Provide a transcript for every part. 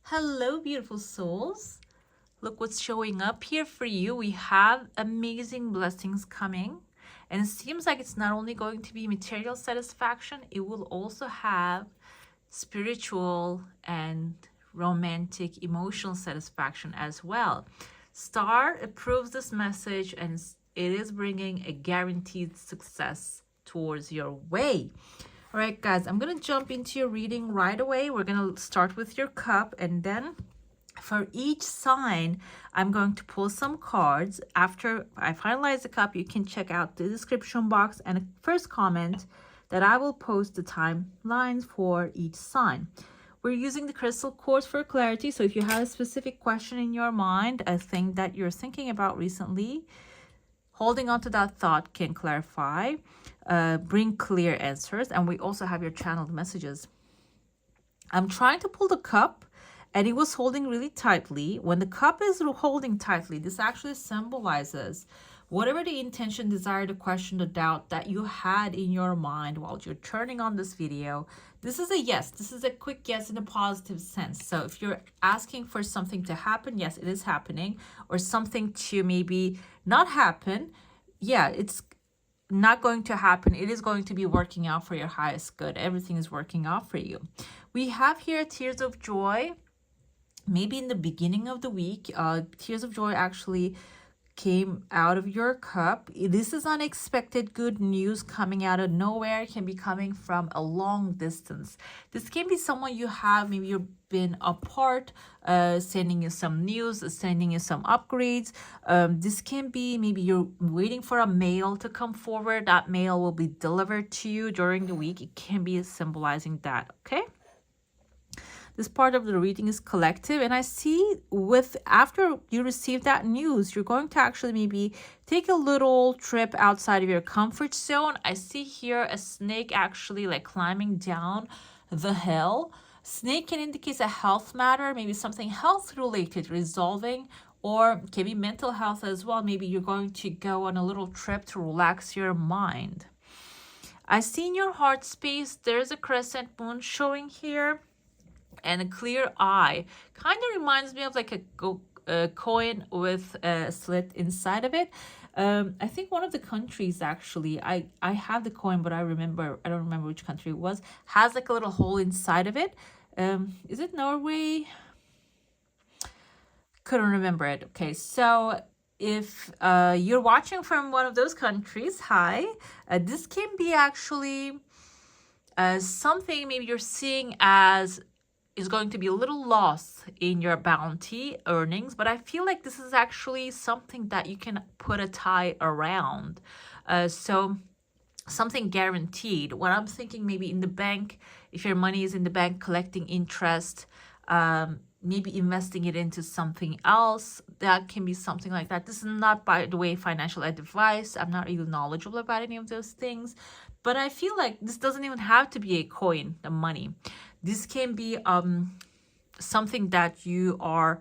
Hello, beautiful souls. Look what's showing up here for you. We have amazing blessings coming. And it seems like it's not only going to be material satisfaction, it will also have spiritual and romantic emotional satisfaction as well. Star approves this message and it is bringing a guaranteed success towards your way. All right, guys, I'm going to jump into your reading right away. We're going to start with your cup, and then for each sign, I'm going to pull some cards. After I finalize the cup, you can check out the description box and a first comment that I will post the timelines for each sign. We're using the crystal quartz for clarity, so if you have a specific question in your mind, a thing that you're thinking about recently, holding on to that thought can clarify, bring clear answers, and we also have your channeled messages. I'm trying to pull the cup, and it was holding really tightly. When the cup is holding tightly, this actually symbolizes whatever the intention, desire, the question, the doubt that you had in your mind while you're turning on this video. This is a yes. This is a quick yes in a positive sense. So if you're asking for something to happen, yes, it is happening. Or something to maybe not happen, yeah, it's not going to happen. It is going to be working out for your highest good. Everything is working out for you. We have here tears of joy. Maybe in the beginning of the week, tears of joy actually came out of your cup. This is unexpected good news coming out of nowhere. It can be coming from a long distance. This can be someone you have, maybe you've been apart, sending you some news, sending you some upgrades. This can be maybe you're waiting for a mail to come forward. That mail will be delivered to you during the week. It can be symbolizing that, okay? This part of the reading is collective, and I see after you receive that news, you're going to actually maybe take a little trip outside of your comfort zone. I see here a snake actually like climbing down the hill. Snake can indicate a health matter, maybe something health related resolving, or can be mental health as well. Maybe you're going to go on a little trip to relax your mind. I see in your heart space, there's a crescent moon showing here. And a clear eye kind of reminds me of like a coin with a slit inside of it. I think one of the countries actually, I have the coin, but I don't remember which country it was, has like a little hole inside of it. Is it Norway? Couldn't remember it. Okay, so if you're watching from one of those countries, hi, this can be actually something maybe you're seeing as is going to be a little loss in your bounty earnings, but I feel like this is actually something that you can put a tie around. So something guaranteed. When I'm thinking maybe in the bank, if your money is in the bank collecting interest, maybe investing it into something else, that can be something like that. This is not, by the way, financial advice. I'm not really knowledgeable about any of those things, but I feel like this doesn't even have to be a coin, the money. This can be something that you are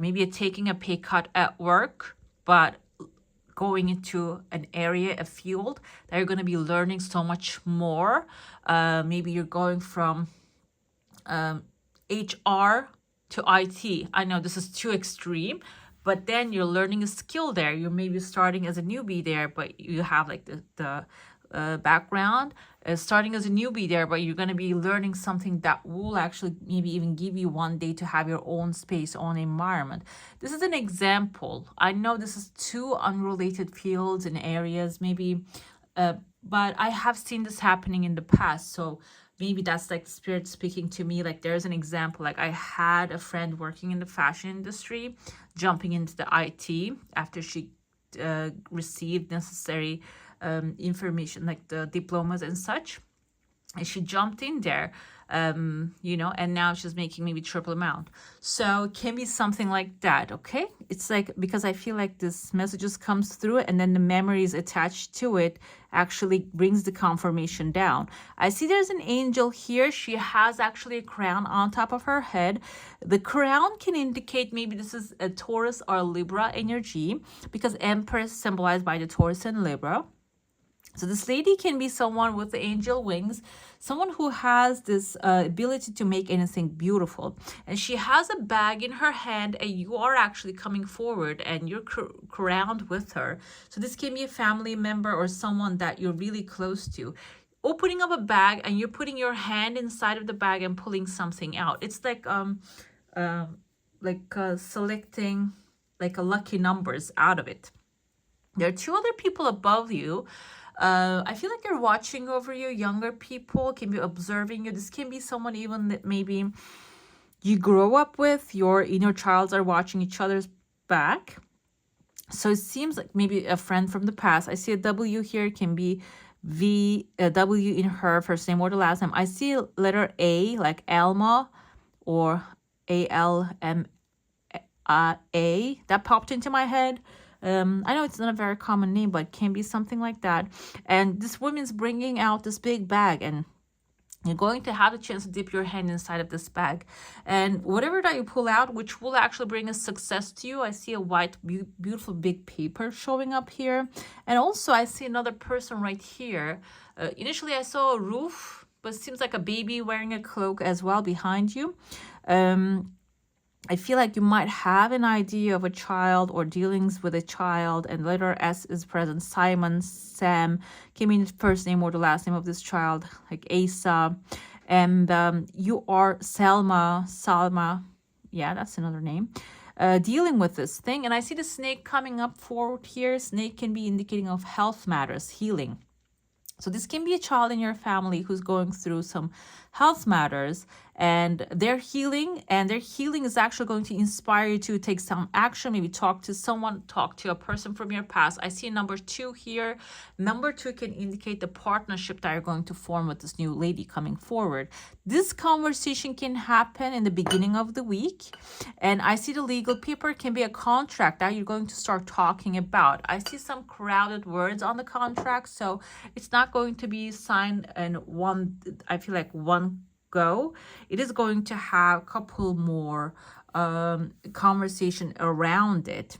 maybe taking a pay cut at work, but going into an area, a field that you're going to be learning so much more. Maybe you're going from HR to IT. I know this is too extreme, but then you're learning a skill there. You're maybe starting as a newbie there, but you have like the background, starting as a newbie there, but you're going to be learning something that will actually maybe even give you one day to have your own space, own environment. This is an example. I know this is two unrelated fields and areas maybe, but I have seen this happening in the past. So maybe that's like spirit speaking to me. Like there's an example, like I had a friend working in the fashion industry, jumping into the IT after she received necessary information like the diplomas and such, and she jumped in there, and now she's making maybe triple amount. So it can be something like that. Okay, it's like, because I feel like this messages comes through and then the memories attached to it actually brings the confirmation down. I see there's an angel here. She has actually a crown on top of her head. The crown can indicate maybe this is a Taurus or a Libra energy, because Empress symbolized by the Taurus and Libra. So this lady can be someone with the angel wings, someone who has this ability to make anything beautiful. And she has a bag in her hand, and you are actually coming forward and you're crowned with her. So this can be a family member or someone that you're really close to. Opening up a bag and you're putting your hand inside of the bag and pulling something out. It's like selecting like a lucky numbers out of it. There are two other people above you. I feel like they're watching over you. Younger people can be observing you. This can be someone even that maybe you grow up with. Your inner childs are watching each other's back. So it seems like maybe a friend from the past. I see a W here. It can be W in her first name or the last name. I see letter A, like Alma or ALMA. That popped into my head. I know it's not a very common name, but it can be something like that. And this woman's bringing out this big bag, and you're going to have a chance to dip your hand inside of this bag. And whatever that you pull out, which will actually bring a success to you. I see a white, beautiful big paper showing up here. And also I see another person right here. Initially I saw a roof, but it seems like a baby wearing a cloak as well behind you. I feel like you might have an idea of a child or dealings with a child, and letter S is present. Simon, Sam, can mean the first name or the last name of this child, like Asa. And you are Salma, yeah, that's another name, dealing with this thing. And I see the snake coming up forward here. Snake can be indicating of health matters, healing. So this can be a child in your family who's going through some health matters, and their healing is actually going to inspire you to take some action. Maybe talk to someone, talk to a person from your past. I see number 2 here. Number 2 can indicate the partnership that you're going to form with this new lady coming forward. This conversation can happen in the beginning of the week. And I see the legal paper can be a contract that you're going to start talking about. I see some crowded words on the contract, so it's not going to be signed in one, I feel like one go. It is going to have a couple more conversation around it.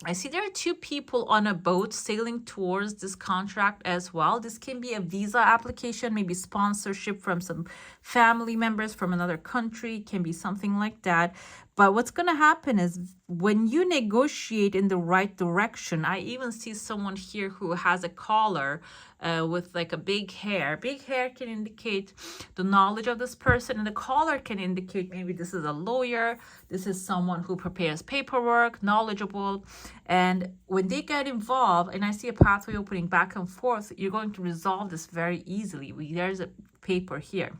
I see there are 2 people on a boat sailing towards this contract as well. This can be a visa application, maybe sponsorship from some family members from another country, can be something like that. But what's going to happen is when you negotiate in the right direction, I even see someone here who has a collar with like a big hair. Big hair can indicate the knowledge of this person, and the collar can indicate maybe this is a lawyer, this is someone who prepares paperwork, knowledgeable. And when they get involved, and I see a pathway opening back and forth, you're going to resolve this very easily. There's a paper here.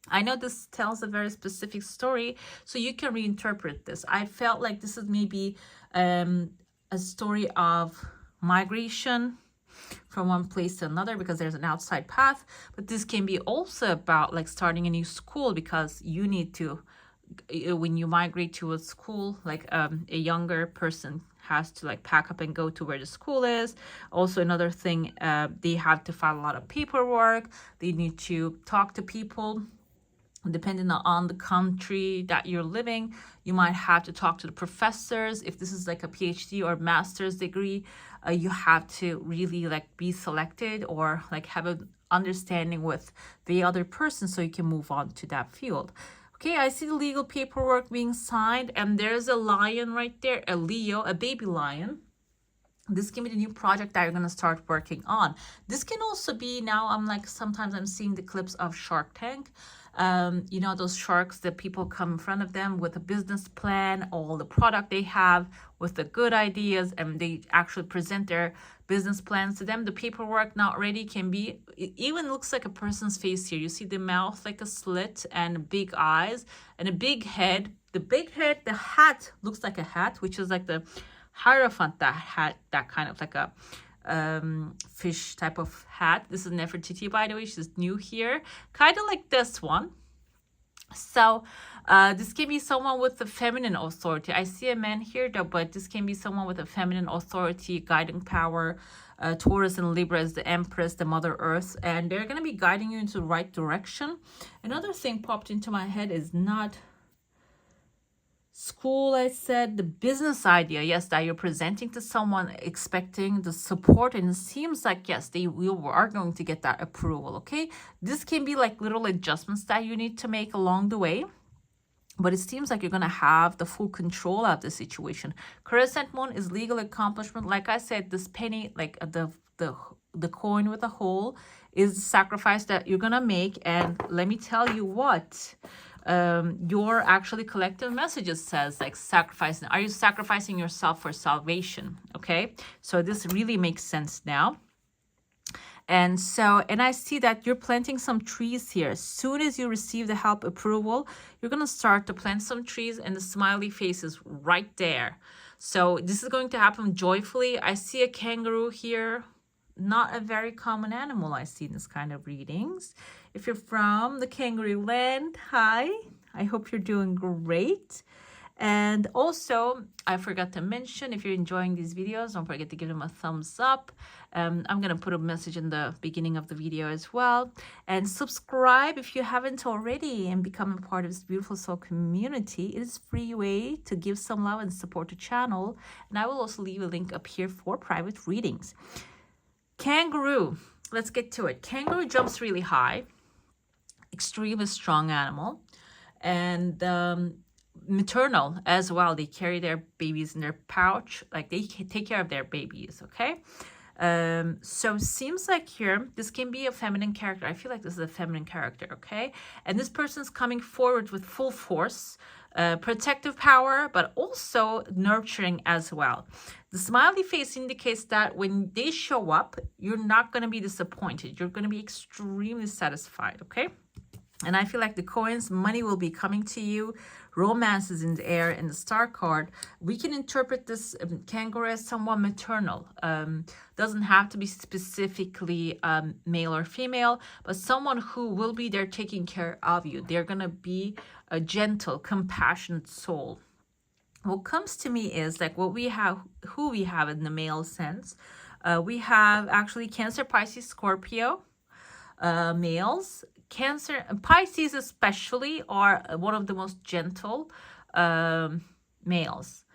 I know this tells a very specific story, so you can reinterpret this. I felt like this is maybe a story of migration from one place to another because there's an outside path, but this can be also about like starting a new school, because you need to, when you migrate to a school, like a younger person has to like pack up and go to where the school is. Also another thing, they have to file a lot of paperwork. They need to talk to people. Depending on the country that you're living, you might have to talk to the professors. If this is like a PhD or master's degree, you have to really like be selected or like have an understanding with the other person so you can move on to that field. Okay, I see the legal paperwork being signed, and there's a lion right there, a Leo, a baby lion. This can be the new project that you're going to start working on. This can also be, now I'm like, sometimes I'm seeing the clips of Shark Tank. You know, those sharks that people come in front of them with a business plan, all the product they have with the good ideas, and they actually present their business plans to them. The paperwork not ready can be, it even looks like a person's face here. You see the mouth like a slit and big eyes and a big head. The big head, the hat looks like a hat, which is like the Hierophant, that hat, that kind of like a fish type of hat. This is Nefertiti, by the way. She's new here, kind of like this one. So this can be someone with a feminine authority. I see a man here though, but this can be someone with a feminine authority, guiding power. Taurus and Libra is the Empress, the Mother Earth, and they're going to be guiding you into the right direction. Another thing popped into my head is not School, I said, the business idea, yes, that you're presenting to someone, expecting the support, and it seems like, yes, you are going to get that approval, okay? This can be like little adjustments that you need to make along the way, but it seems like you're going to have the full control of the situation. Crescent moon is legal accomplishment. Like I said, this penny, like the coin with a hole, is the sacrifice that you're going to make. And let me tell you what your actually collective messages says, like sacrificing. Are you sacrificing yourself for salvation? Okay, so this really makes sense now. And so, and I see that you're planting some trees here. As soon as you receive the help approval, you're going to start to plant some trees, and the smiley face is right there. So this is going to happen joyfully. I see a kangaroo here. Not a very common animal I see in this kind of readings. If you're from the kangaroo land, hi. I hope you're doing great. And also, I forgot to mention, if you're enjoying these videos, don't forget to give them a thumbs up. I'm going to put a message in the beginning of the video as well. And subscribe if you haven't already and become a part of this beautiful soul community. It is a free way to give some love and support the channel. And I will also leave a link up here for private readings. Kangaroo, let's get to it. Kangaroo jumps really high, extremely strong animal, and maternal as well. They carry their babies in their pouch, like they take care of their babies, okay? So seems like here, this can be a feminine character. I feel like this is a feminine character, okay? And this person's coming forward with full force, protective power, but also nurturing as well. The smiley face indicates that when they show up, you're not going to be disappointed. You're going to be extremely satisfied, okay? And I feel like the coins, money will be coming to you. Romance is in the air. And the star card, we can interpret this kangaroo as somewhat maternal. Doesn't have to be specifically male or female, but someone who will be there taking care of you. They're going to be a gentle, compassionate soul. What comes to me is like what we have, who we have in the male sense. We have actually Cancer, Pisces, Scorpio males. Cancer and Pisces especially are one of the most gentle males.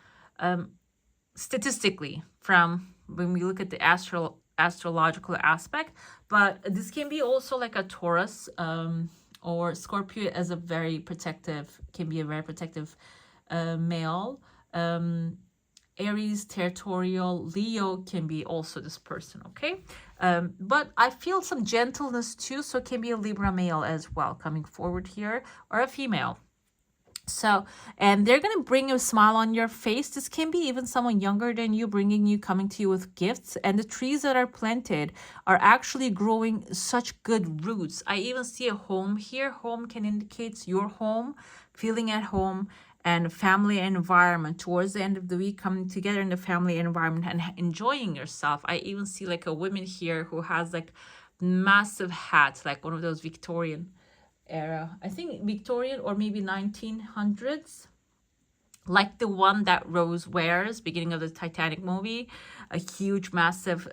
Statistically, from when we look at the astrological aspect, but this can be also like a Taurus or Scorpio as a very protective, can be a very protective male. Aries, territorial, Leo can be also this person, okay? But I feel some gentleness too, so it can be a Libra male as well coming forward here, or a female. So, and they're going to bring a smile on your face. This can be even someone younger than you, coming to you with gifts. And the trees that are planted are actually growing such good roots. I even see a home here. Home can indicate your home, feeling at home, and family environment towards the end of the week, coming together in the family environment and enjoying yourself. I even see like a woman here who has like massive hats, like one of those Victorian era, I think Victorian or maybe 1900s, like the one that Rose wears beginning of the Titanic movie, a huge massive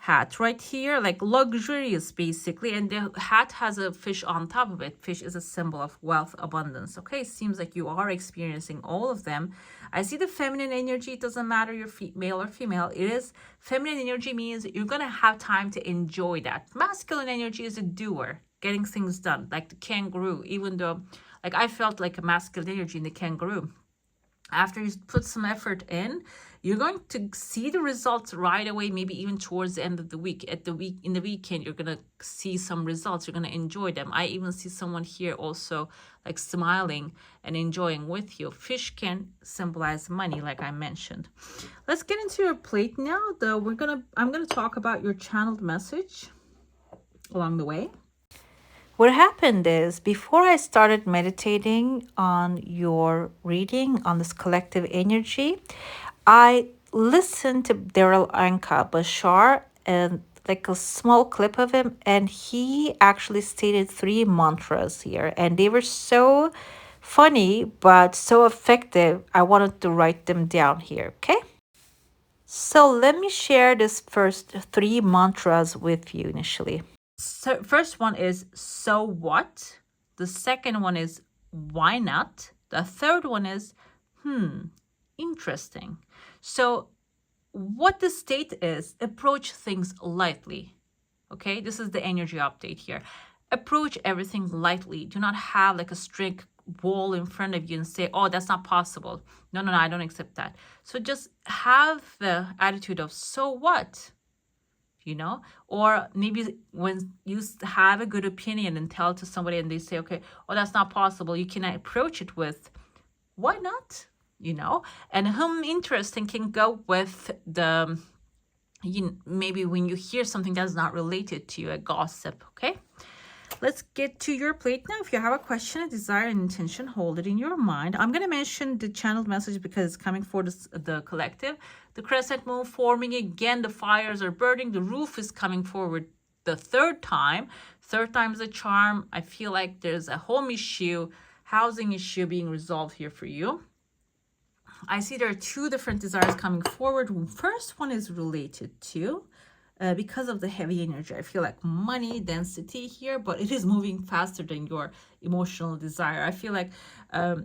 hat right here, like luxurious basically, and the hat has a fish on top of it. Fish is a symbol of wealth, abundance, okay? Seems like you are experiencing all of them. I see the feminine energy. It doesn't matter you're male or female. It is feminine energy means you're gonna have time to enjoy that. Masculine energy is a doer, getting things done, like the kangaroo. Even though like I felt like a masculine energy in the kangaroo, after you put some effort in, you're going to see the results right away, maybe even towards the end of the week. In the weekend, you're going to see some results. You're going to enjoy them. I even see someone here also like smiling and enjoying with you. Fish can symbolize money, like I mentioned. Let's get into your plate now, though. I'm going to talk about your channeled message along the way. What happened is, before I started meditating on your reading, on this collective energy, I listened to Daryl Anka Bashar and like a small clip of him, and he actually stated 3 mantras here, and they were so funny but so effective. I wanted to write them down here, okay? So let me share this first 3 mantras with you initially. So first one is so what? The second one is why not? The third one is, interesting. So what the state is, approach things lightly. Okay, this is the energy update here. Approach everything lightly. Do not have like a strict wall in front of you and say, oh, that's not possible. No, I don't accept that. So just have the attitude of, so what? You know, or maybe when you have a good opinion and tell it to somebody and they say, okay, oh, that's not possible, you can approach it with, why not? You know, and interesting can go with the, maybe when you hear something that's not related to you, a gossip. Okay, let's get to your plate now. If you have a question, a desire, an intention, hold it in your mind. I'm going to mention the channeled message because it's coming for the collective. The crescent moon forming again, the fires are burning, the roof is coming forward the third time. Third time is a charm. I feel like there's a home issue, housing issue being resolved here for you. I see there are two different desires coming forward. First one is related to, because of the heavy energy, I feel like money density here, but it is moving faster than your emotional desire. I feel like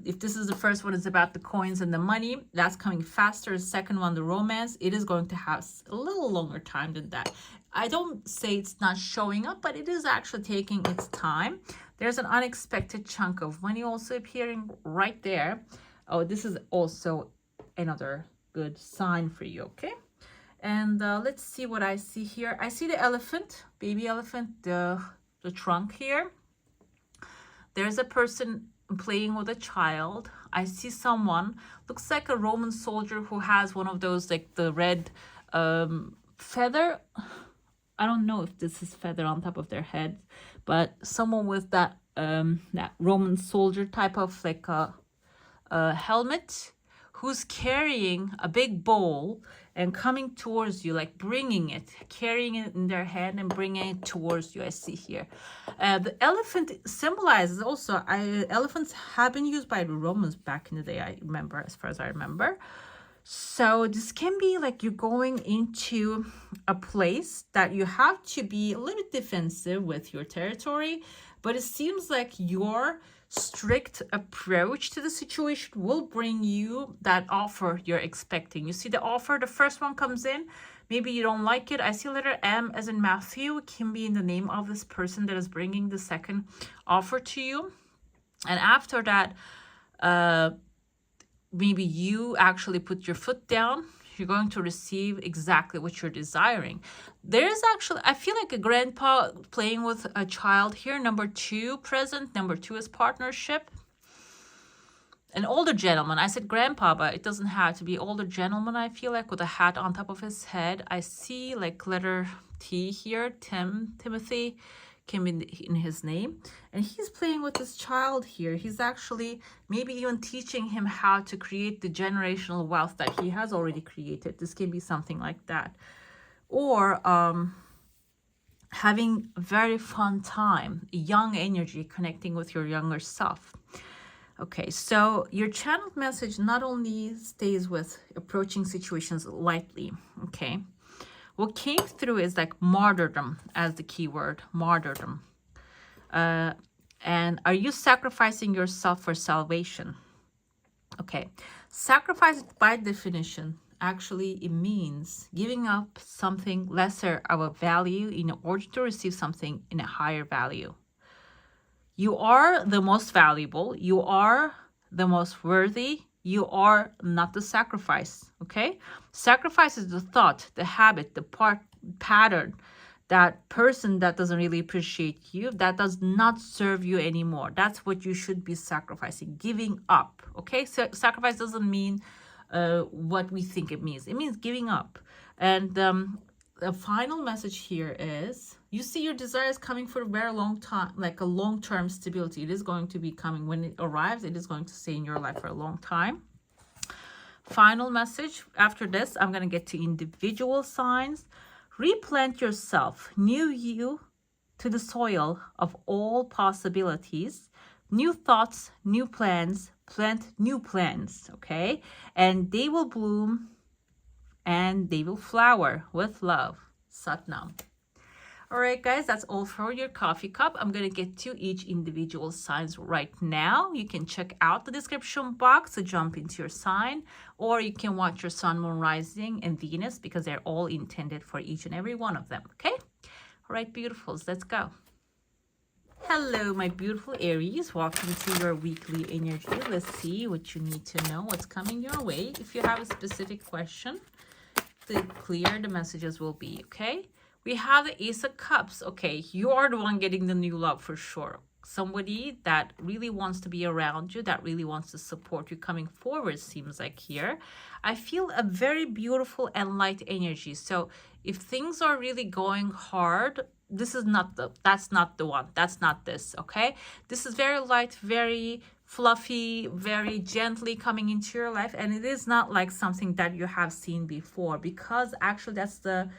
if this is the first one, it's about the coins and the money, that's coming faster. The second one, the romance, it is going to have a little longer time than that. I don't say it's not showing up, but it is actually taking its time. There's an unexpected chunk of money also appearing right there. Oh, this is also another good sign for you, okay? And let's see what I see here. I see the elephant, baby elephant, the trunk here. There's a person playing with a child. I see someone, looks like a Roman soldier who has one of those, like the red feather. I don't know if this is feather on top of their head, but someone with that that Roman soldier type of like a helmet, who's carrying a big bowl and coming towards you, like bringing it, carrying it in their hand and bringing it towards you. I see here. The elephant symbolizes also, elephants have been used by the Romans back in the day, I remember, as far as I remember. So this can be like you're going into a place that you have to be a little bit defensive with your territory, but it seems like your strict approach to the situation will bring you that offer you're expecting. You see the offer, the first one comes in, maybe you don't like it. I see letter M as in Matthew, it can be in the name of this person that is bringing the second offer to you. And after that, maybe you actually put your foot down, you're going to receive exactly what you're desiring. There's actually, I feel like a grandpa playing with a child here. Number 2 present. Number 2 is partnership. An older gentleman. I said grandpa, but it doesn't have to be older gentleman, I feel like, with a hat on top of his head. I see like letter T here, Timothy came in his name, and he's playing with this child here. He's actually maybe even teaching him how to create the generational wealth that he has already created. This can be something like that, or having a very fun time, young energy, connecting with your younger self. Okay, so your channeled message not only stays with approaching situations lightly, okay. What came through is like martyrdom as the key word, martyrdom. And are you sacrificing yourself for salvation? Okay, sacrifice by definition, actually it means giving up something lesser of a value in order to receive something in a higher value. You are the most valuable, you are the most worthy, you are not the sacrifice, okay? Sacrifice is the thought, the habit, the pattern, that person that doesn't really appreciate you, that does not serve you anymore. That's what you should be sacrificing, giving up, okay? So sacrifice doesn't mean what we think it means. It means giving up. And the final message here is, you see your desires coming for a very long time, like a long-term stability. It is going to be coming. When it arrives, it is going to stay in your life for a long time. Final message. After this, I'm going to get to individual signs. Replant yourself, new you, to the soil of all possibilities. New thoughts, new plans, plant new plans, okay? And they will bloom and they will flower with love. Satnam. All right, guys, that's all for your coffee cup. I'm going to get to each individual signs right now. You can check out the description box to jump into your sign, or you can watch your sun, moon, rising, and Venus because they're all intended for each and every one of them, okay? All right, beautifuls, let's go. Hello, my beautiful Aries. Welcome to your weekly energy. Let's see what you need to know, what's coming your way. If you have a specific question, the clearer the messages will be, okay? We have the Ace of Cups. Okay, you are the one getting the new love for sure. Somebody that really wants to be around you, that really wants to support you coming forward, seems like here. I feel a very beautiful and light energy. So if things are really going hard, that's not the one. That's not this, okay? This is very light, very fluffy, very gently coming into your life. And it is not like something that you have seen before, because actually that's the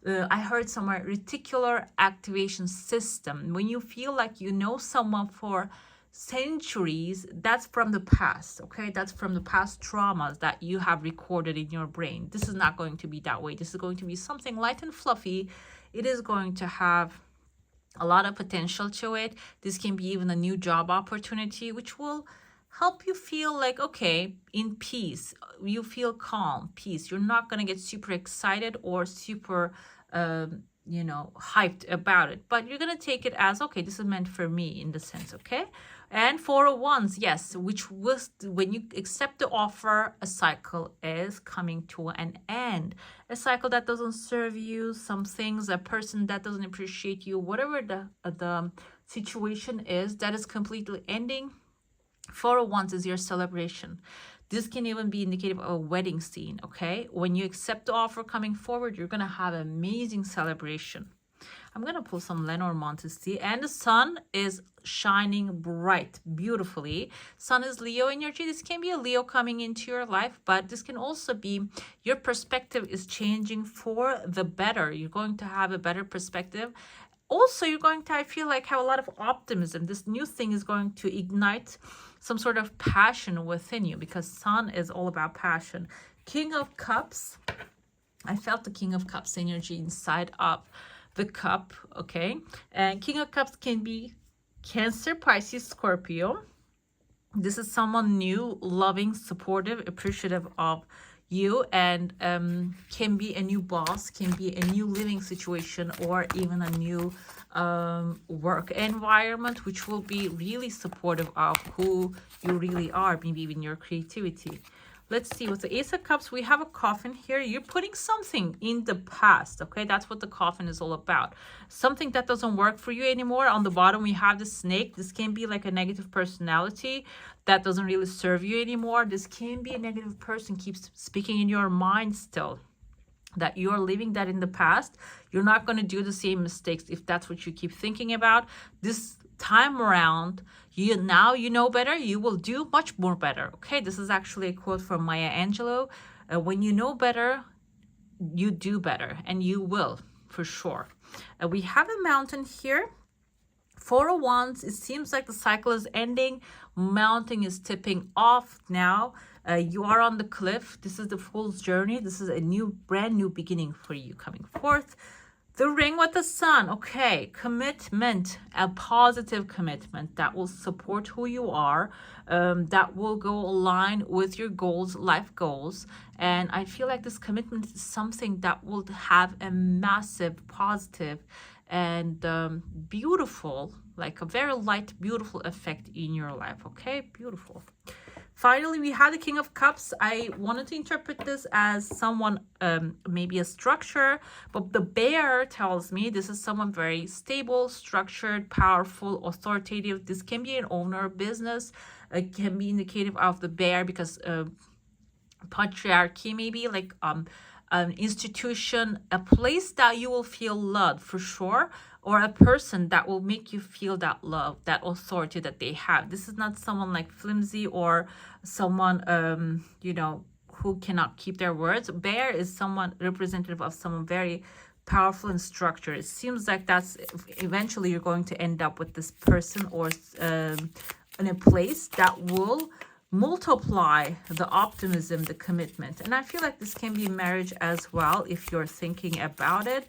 I heard somewhere reticular activation system. When you feel like you know someone for centuries, that's from the past, okay? That's from the past traumas that you have recorded in your brain. This is not going to be that way. This is going to be something light and fluffy. It is going to have a lot of potential to it. This can be even a new job opportunity, which will help you feel like, okay, in peace. You feel calm, peace. You're not going to get super excited or super, hyped about it. But you're going to take it as, okay, this is meant for me in the sense, okay? And 4 of Wands, yes, which was when you accept the offer, a cycle is coming to an end. A cycle that doesn't serve you, some things, a person that doesn't appreciate you, whatever the situation is, that is completely ending. 4 of Wands is your celebration. This can even be indicative of a wedding scene, okay? When you accept the offer coming forward, you're going to have an amazing celebration. I'm going to pull some Lenormand to see. And the sun is shining bright, beautifully. Sun is Leo energy. This can be a Leo coming into your life, but this can also be your perspective is changing for the better. You're going to have a better perspective. Also, you're going to, I feel like, have a lot of optimism. This new thing is going to ignite some sort of passion within you, because sun is all about passion. King of Cups. I felt the King of Cups energy inside of the cup, okay? And King of Cups can be Cancer, Pisces, Scorpio. This is someone new, loving, supportive, appreciative of you, and can be a new boss, can be a new living situation, or even a new work environment, which will be really supportive of who you really are, maybe even your creativity. Let's see, with the Ace of Cups, we have a coffin here. You're putting something in the past, okay? That's what the coffin is all about. Something that doesn't work for you anymore. On the bottom, we have the snake. This can be like a negative personality that doesn't really serve you anymore. This can be a negative person keeps speaking in your mind still, that you're living that in the past. You're not going to do the same mistakes if that's what you keep thinking about. This time around, you know better, you will do much more better, okay? This is actually a quote from Maya Angelou. When you know better, you do better, and you will for sure. We have a mountain here. 4 of Wands, it seems like the cycle is ending. Mountain is tipping off now. You are on the cliff. This is the fool's journey. This is a brand new beginning for you coming forth. The ring with the sun, okay, commitment, a positive commitment that will support who you are, that will go align with your goals, life goals. And I feel like this commitment is something that will have a massive positive and beautiful, like a very light, beautiful effect in your life, okay? Beautiful. Finally, we had the King of Cups. I wanted to interpret this as someone, maybe a structure, but the bear tells me this is someone very stable, structured, powerful, authoritative. This can be an owner, business. It can be indicative of the bear because patriarchy, maybe like an institution, a place that you will feel loved for sure, or a person that will make you feel that love, that authority that they have. This is not someone like flimsy or someone, who cannot keep their words. Bear is someone representative of someone very powerful and structured. It seems like that's eventually you're going to end up with this person or in a place that will multiply the optimism, the commitment. And I feel like this can be marriage as well if you're thinking about it.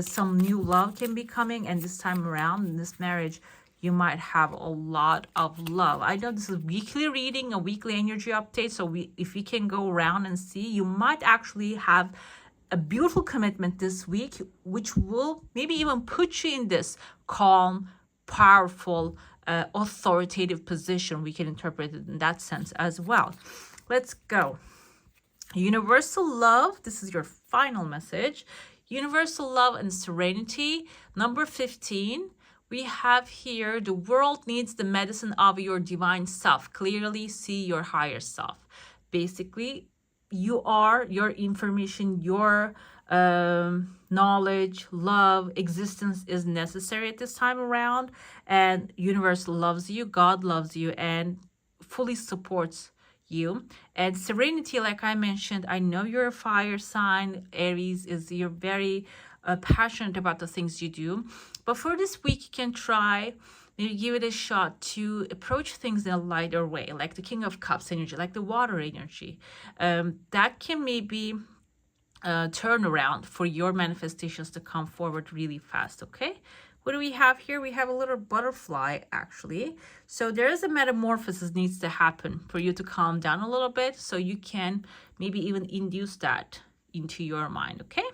Some new love can be coming, and this time around in this marriage, you might have a lot of love. I know this is weekly reading, a weekly energy update. So if we can go around and see, you might actually have a beautiful commitment this week, which will maybe even put you in this calm, powerful, authoritative position. We can interpret it in that sense as well. Let's go. Universal love. This is your final message. Universal love and serenity. Number 15. We have here, the world needs the medicine of your divine self. Clearly see your higher self. Basically, you are your information, your knowledge, love, existence is necessary at this time around. And universe loves you, God loves you, and fully supports you. And serenity, like I mentioned, I know you're a fire sign. Aries is, you're very passionate about the things you do. But for this week, you can try, maybe give it a shot to approach things in a lighter way, like the King of Cups energy, like the water energy. That can maybe turn around for your manifestations to come forward really fast, okay? What do we have here? We have a little butterfly, actually. So there is a metamorphosis needs to happen for you to calm down a little bit, so you can maybe even induce that into your mind, okay?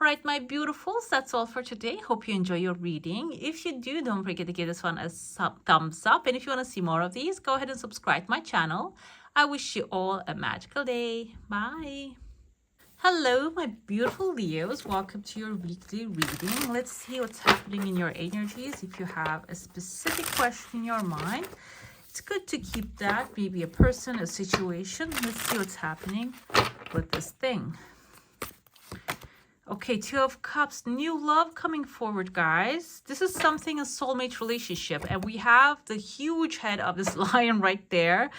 All right, my beautifuls, that's all for today. Hope you enjoy your reading. If you do, don't forget to give this one a thumbs up. And if you want to see more of these, go ahead and subscribe to my channel. I wish you all a magical day. Bye. Hello, my beautiful Leos. Welcome to your weekly reading. Let's see what's happening in your energies. If you have a specific question in your mind, it's good to keep that. Maybe a person, a situation. Let's see what's happening with this thing. Okay, Two of Cups, new love coming forward, guys. This is something, a soulmate relationship. And we have the huge head of this lion right there.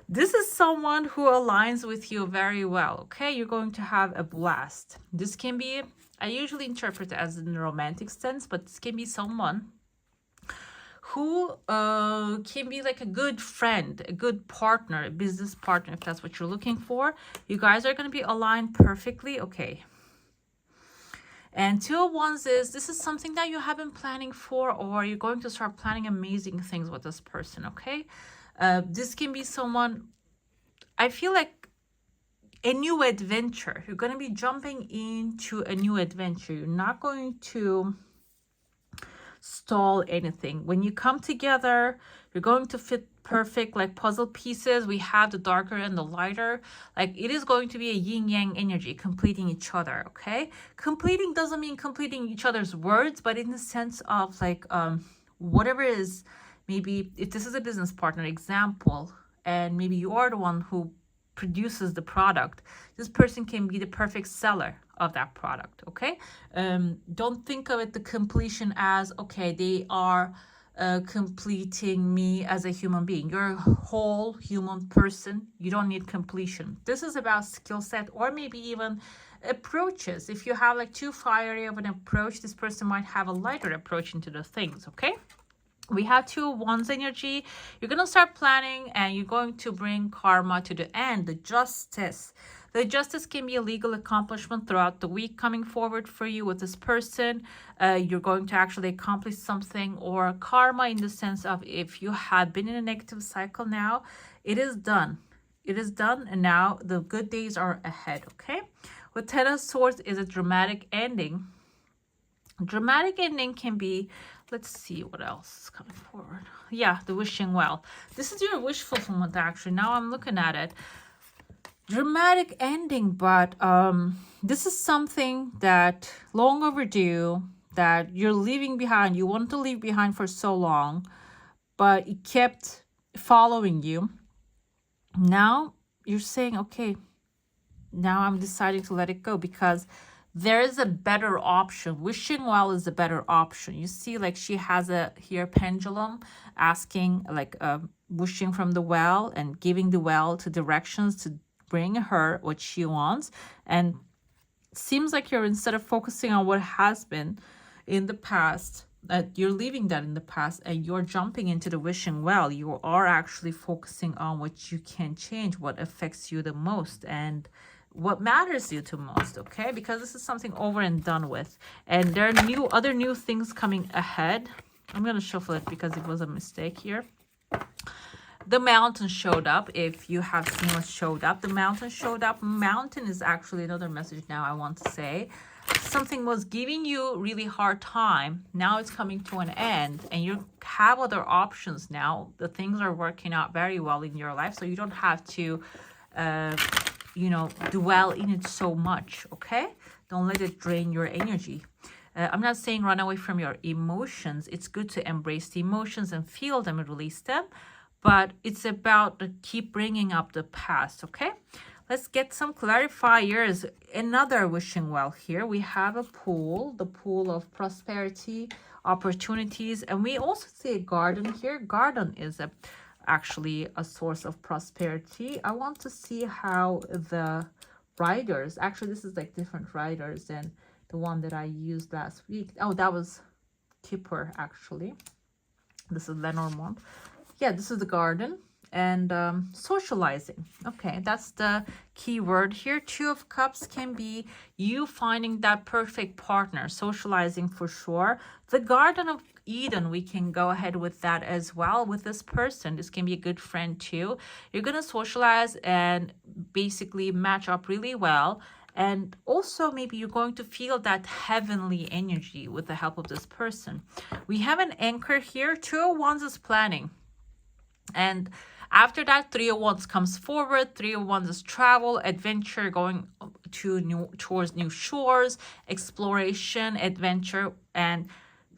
This is someone who aligns with you very well, okay? You're going to have a blast. This can be, I usually interpret it as in a romantic sense, but this can be someone who can be like a good friend, a good partner, a business partner, if that's what you're looking for. You guys are going to be aligned perfectly, okay? And Two of Wands is, this is something that you have been planning for, or you're going to start planning amazing things with this person, okay? This can be someone, I feel like a new adventure. You're going to be jumping into a new adventure. You're not going to stall anything. When you come together, you're going to fit perfect, like puzzle pieces. We have the darker and the lighter. Like it is going to be a yin yang energy, completing each other, okay? Completing doesn't mean completing each other's words, but in the sense of like whatever is, maybe if this is a business partner example, and maybe you are the one who produces the product, this person can be the perfect seller of that product, okay? Don't think of it, the completion, as okay, they are completing me as a human being. You're a whole human person. You don't need completion. This is about skill set, or maybe even approaches. If you have like too fiery of an approach, this person might have a lighter approach into the things, okay? We have Two of Wands energy. You're going to start planning, and you're going to bring karma to the end. The Justice. The Justice can be a legal accomplishment throughout the week coming forward for you with this person. You're going to actually accomplish something, or karma in the sense of if you have been in a negative cycle now, it is done. It is done, and now the good days are ahead, okay? With Ten of Swords is a dramatic ending. Dramatic ending can be, let's see what else is coming forward. Yeah, the wishing well. This is your wish fulfillment, actually. Now I'm looking at it. Dramatic ending, but this is something that long overdue, that you're leaving behind. You wanted to leave behind for so long, but it kept following you. Now you're saying, okay, now I'm deciding to let it go, because there is a better option. Wishing well is a better option. You see, like she has a here pendulum asking, like wishing from the well and giving the well to directions to bring her what she wants. And it seems like you're, instead of focusing on what has been in the past, you're leaving that in the past and you're jumping into the wishing well. You are actually focusing on what you can change, what affects you the most, and what matters you to most, okay? Because this is something over and done with. And there are other new things coming ahead. I'm going to shuffle it because it was a mistake here. The mountain showed up. If you have seen what showed up, the mountain showed up. Mountain is actually another message now I want to say. Something was giving you really hard time. Now it's coming to an end and you have other options now. The things are working out very well in your life. So you don't have to, dwell in it so much, okay? Don't let it drain your energy. I'm not saying run away from your emotions. It's good to embrace the emotions and feel them and release them. But it's about to keep bringing up the past, okay? Let's get some clarifiers. Another wishing well here. We have a pool, the pool of prosperity, opportunities, and we also see a garden here. Garden is actually a source of prosperity. I want to see how the riders, actually this is like different riders than the one that I used last week. Oh, that was Kipper actually. This is Lenormand. Yeah, this is the garden and socializing. Okay, that's the key word here. Two of Cups can be you finding that perfect partner, socializing for sure. The Garden of Eden, we can go ahead with that as well with this person. This can be a good friend too. You're going to socialize and basically match up really well. And also maybe you're going to feel that heavenly energy with the help of this person. We have an anchor here. Two of Wands is planning. And after that, Three of Wands comes forward. Three of Wands is travel, adventure, going towards new shores, exploration, adventure. And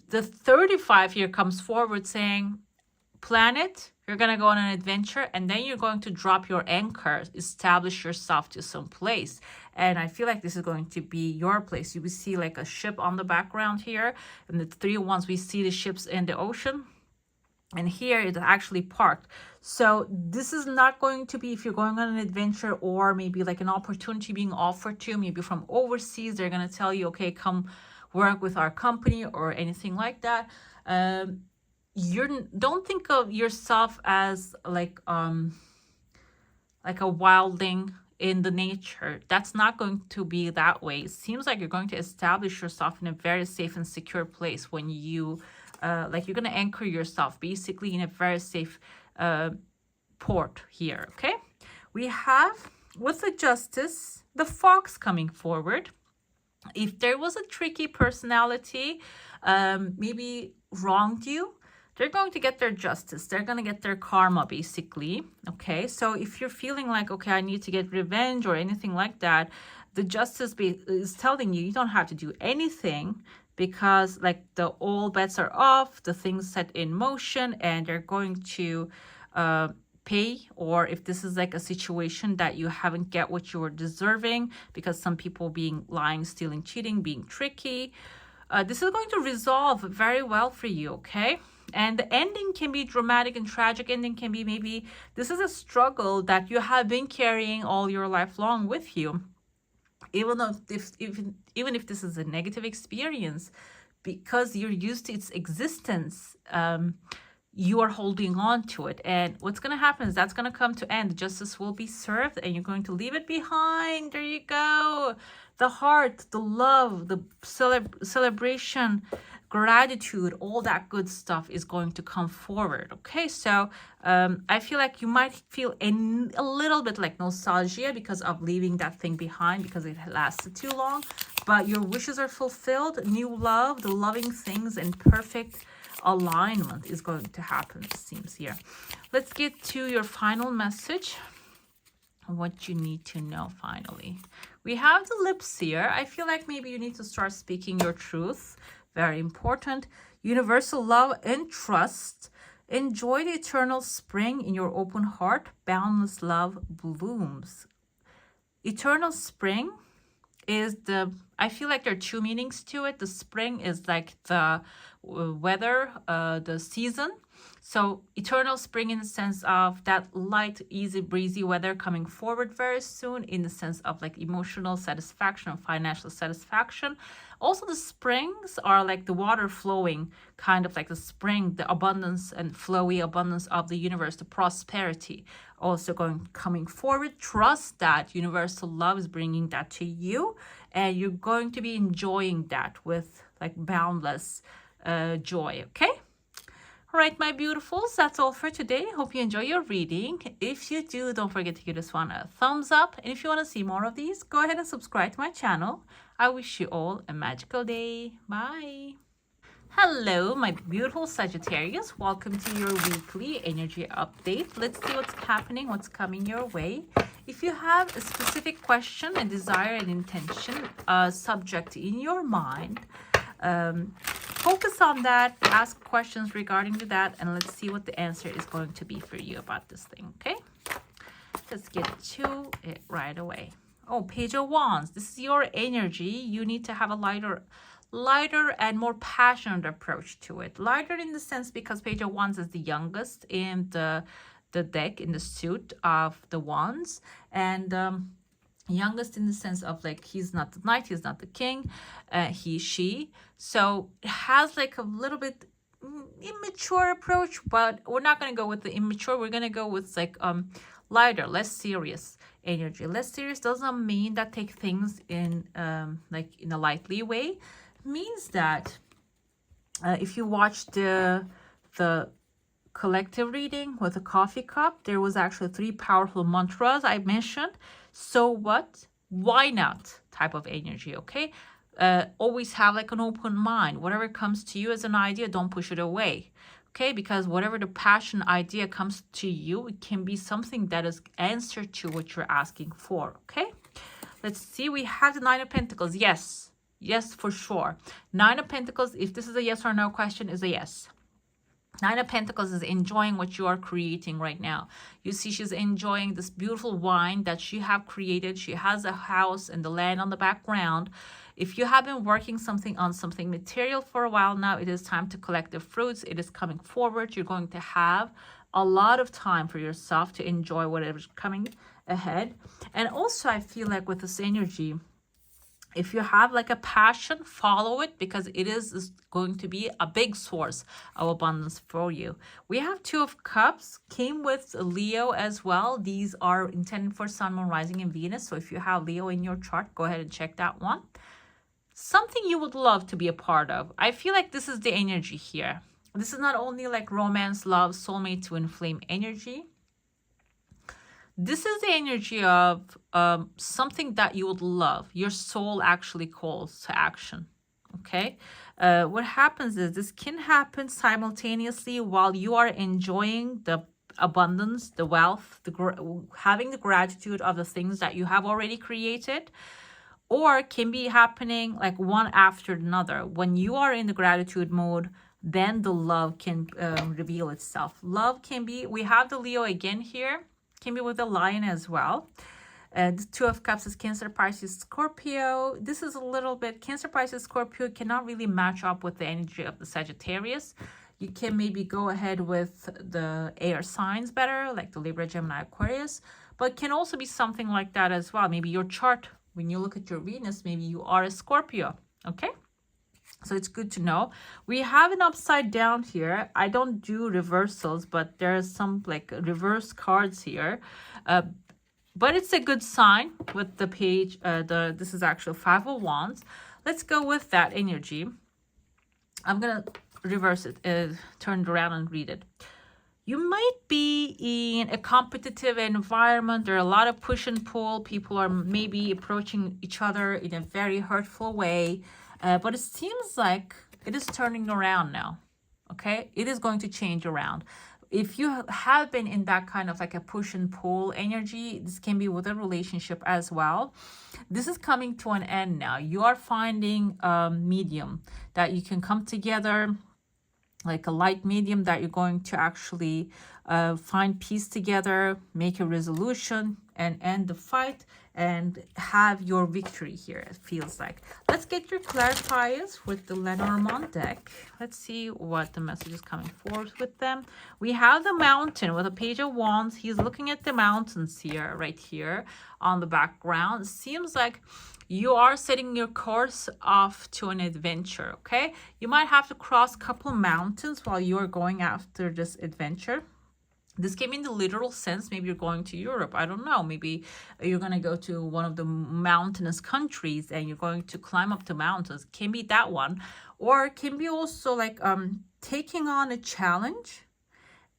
the 35 here comes forward saying, plan it, you're going to go on an adventure, and then you're going to drop your anchor, establish yourself to some place. And I feel like this is going to be your place. You will see like a ship on the background here. And the Three of Wands, we see the ships in the ocean. And here it's actually parked. So this is not going to be if you're going on an adventure or maybe like an opportunity being offered to you, maybe from overseas. They're going to tell you, okay, come work with our company or anything like that. Don't think of yourself as like a wildling in the nature. That's not going to be that way. It seems like you're going to establish yourself in a very safe and secure place when you like you're going to anchor yourself basically in a very safe port here, okay? We have, with the Justice, the Fox coming forward. If there was a tricky personality, maybe wronged you, they're going to get their justice. They're going to get their karma, basically, okay? So if you're feeling like, okay, I need to get revenge or anything like that, the Justice is telling you, you don't have to do anything, because like the all bets are off, the things set in motion, and they're going to pay. Or if this is like a situation that you haven't get what you were deserving, because some people being lying, stealing, cheating, being tricky, this is going to resolve very well for you, okay? And the ending can be dramatic and tragic. Ending can be maybe this is a struggle that you have been carrying all your life long with you. Even if this is a negative experience, because you're used to its existence, you are holding on to it. And what's going to happen is that's going to come to end. Justice will be served and you're going to leave it behind. There you go. The heart, the love, the celebration, gratitude, all that good stuff is going to come forward. Okay, so I feel like you might feel a little bit like nostalgia because of leaving that thing behind because it lasted too long, but your wishes are fulfilled. New love, the loving things, and perfect alignment is going to happen, it seems here. Let's get to your final message, what you need to know finally. We have the lips here. I feel like maybe you need to start speaking your truth. Very important. Universal love and trust. Enjoy the eternal spring in your open heart. Boundless love blooms. Eternal spring is I feel like there are two meanings to it. The spring is like the weather, the season. So eternal spring in the sense of that light, easy breezy weather coming forward very soon, in the sense of like emotional satisfaction or financial satisfaction. Also the springs are like the water flowing, kind of like the spring, the abundance and flowy abundance of the universe, the prosperity also coming forward. Trust that universal love is bringing that to you, and you're going to be enjoying that with like boundless joy. Okay. All right, my beautifuls, that's all for today. Hope you enjoy your reading. If you do, don't forget to give this one a thumbs up. And if you want to see more of these, go ahead and subscribe to my channel. I wish you all a magical day. Bye. Hello, my beautiful Sagittarius. Welcome to your weekly energy update. Let's see what's happening, what's coming your way. If you have a specific question, a desire, an intention, a subject in your mind, focus on that, ask questions regarding to that, and let's see what the answer is going to be for you about this thing, okay? Let's get to it right away. Oh, Page of Wands. This is your energy. You need to have a lighter and more passionate approach to it. Lighter in the sense because Page of Wands is the youngest in the deck, in the suit of the Wands, and youngest in the sense of like he's not the knight, he's not the king, she. So it has like a little bit immature approach, but we're not going to go with the immature. We're going to go with like lighter, less serious energy. Less serious doesn't mean that take things in like in a lightly way. It means that if you watch the collective reading with a coffee cup, there was actually 3 powerful mantras I mentioned. So what? Why not? Type of energy, okay? Always have like an open mind. Whatever comes to you as an idea, don't push it away, okay? Because whatever the passion idea comes to you, it can be something that is answer to what you're asking for, okay? Let's see. We have the 9 of Pentacles. Yes, for sure. 9 of Pentacles, if this is a yes or no question, is a yes. 9 of Pentacles is enjoying what you are creating right now. You see she's enjoying this beautiful wine that she have created. She has a house and the land on the background. If you have been working on something material for a while now, it is time to collect the fruits. It is coming forward. You're going to have a lot of time for yourself to enjoy whatever's coming ahead. And also I feel like with this energy, if you have like a passion, follow it, because it is going to be a big source of abundance for you. We have 2 of Cups, came with Leo as well. These are intended for Sun, Moon, Rising, and Venus. So if you have Leo in your chart, go ahead and check that one. Something you would love to be a part of. I feel like this is the energy here. This is not only like romance, love, soulmate, twin flame energy. This is the energy of something that you would love. Your soul actually calls to action, okay? What happens is this can happen simultaneously while you are enjoying the abundance, the wealth, having the gratitude of the things that you have already created, or can be happening like one after another. When you are in the gratitude mode, then the love can reveal itself. Love can be, we have the Leo again here, can be with the Lion as well. The 2 of Cups is Cancer, Pisces, Scorpio. This is a little bit, Cancer, Pisces, Scorpio cannot really match up with the energy of the Sagittarius. You can maybe go ahead with the air signs better, like the Libra, Gemini, Aquarius, but can also be something like that as well. Maybe your chart, when you look at your Venus, maybe you are a Scorpio, okay? So it's good to know. We have an upside down here. I don't do reversals, but there's some like reverse cards here. But it's a good sign with the page. This is actually 5 of Wands. Let's go with that energy. I'm going to reverse it, turn it around and read it. You might be in a competitive environment. There are a lot of push and pull. People are maybe approaching each other in a very hurtful way. But it seems like it is turning around now, okay? It is going to change around. If you have been in that kind of like a push and pull energy, this can be with a relationship as well. This is coming to an end now. You are finding a medium that you can come together, like a light medium that you're going to actually find peace together, make a resolution, and end the fight and have your victory here, it feels like. Let's get your clarifiers with the Lenormand deck. Let's see what the message is coming forth with them. We have the Mountain with a Page of Wands. He's looking at the mountains here, right here on the background. It seems like you are setting your course off to an adventure, okay? You might have to cross a couple of mountains while you're going after this adventure. This came in the literal sense. Maybe you're going to Europe. I don't know. Maybe you're going to go to one of the mountainous countries and you're going to climb up the mountains. Can be that one. Or it can be also like taking on a challenge,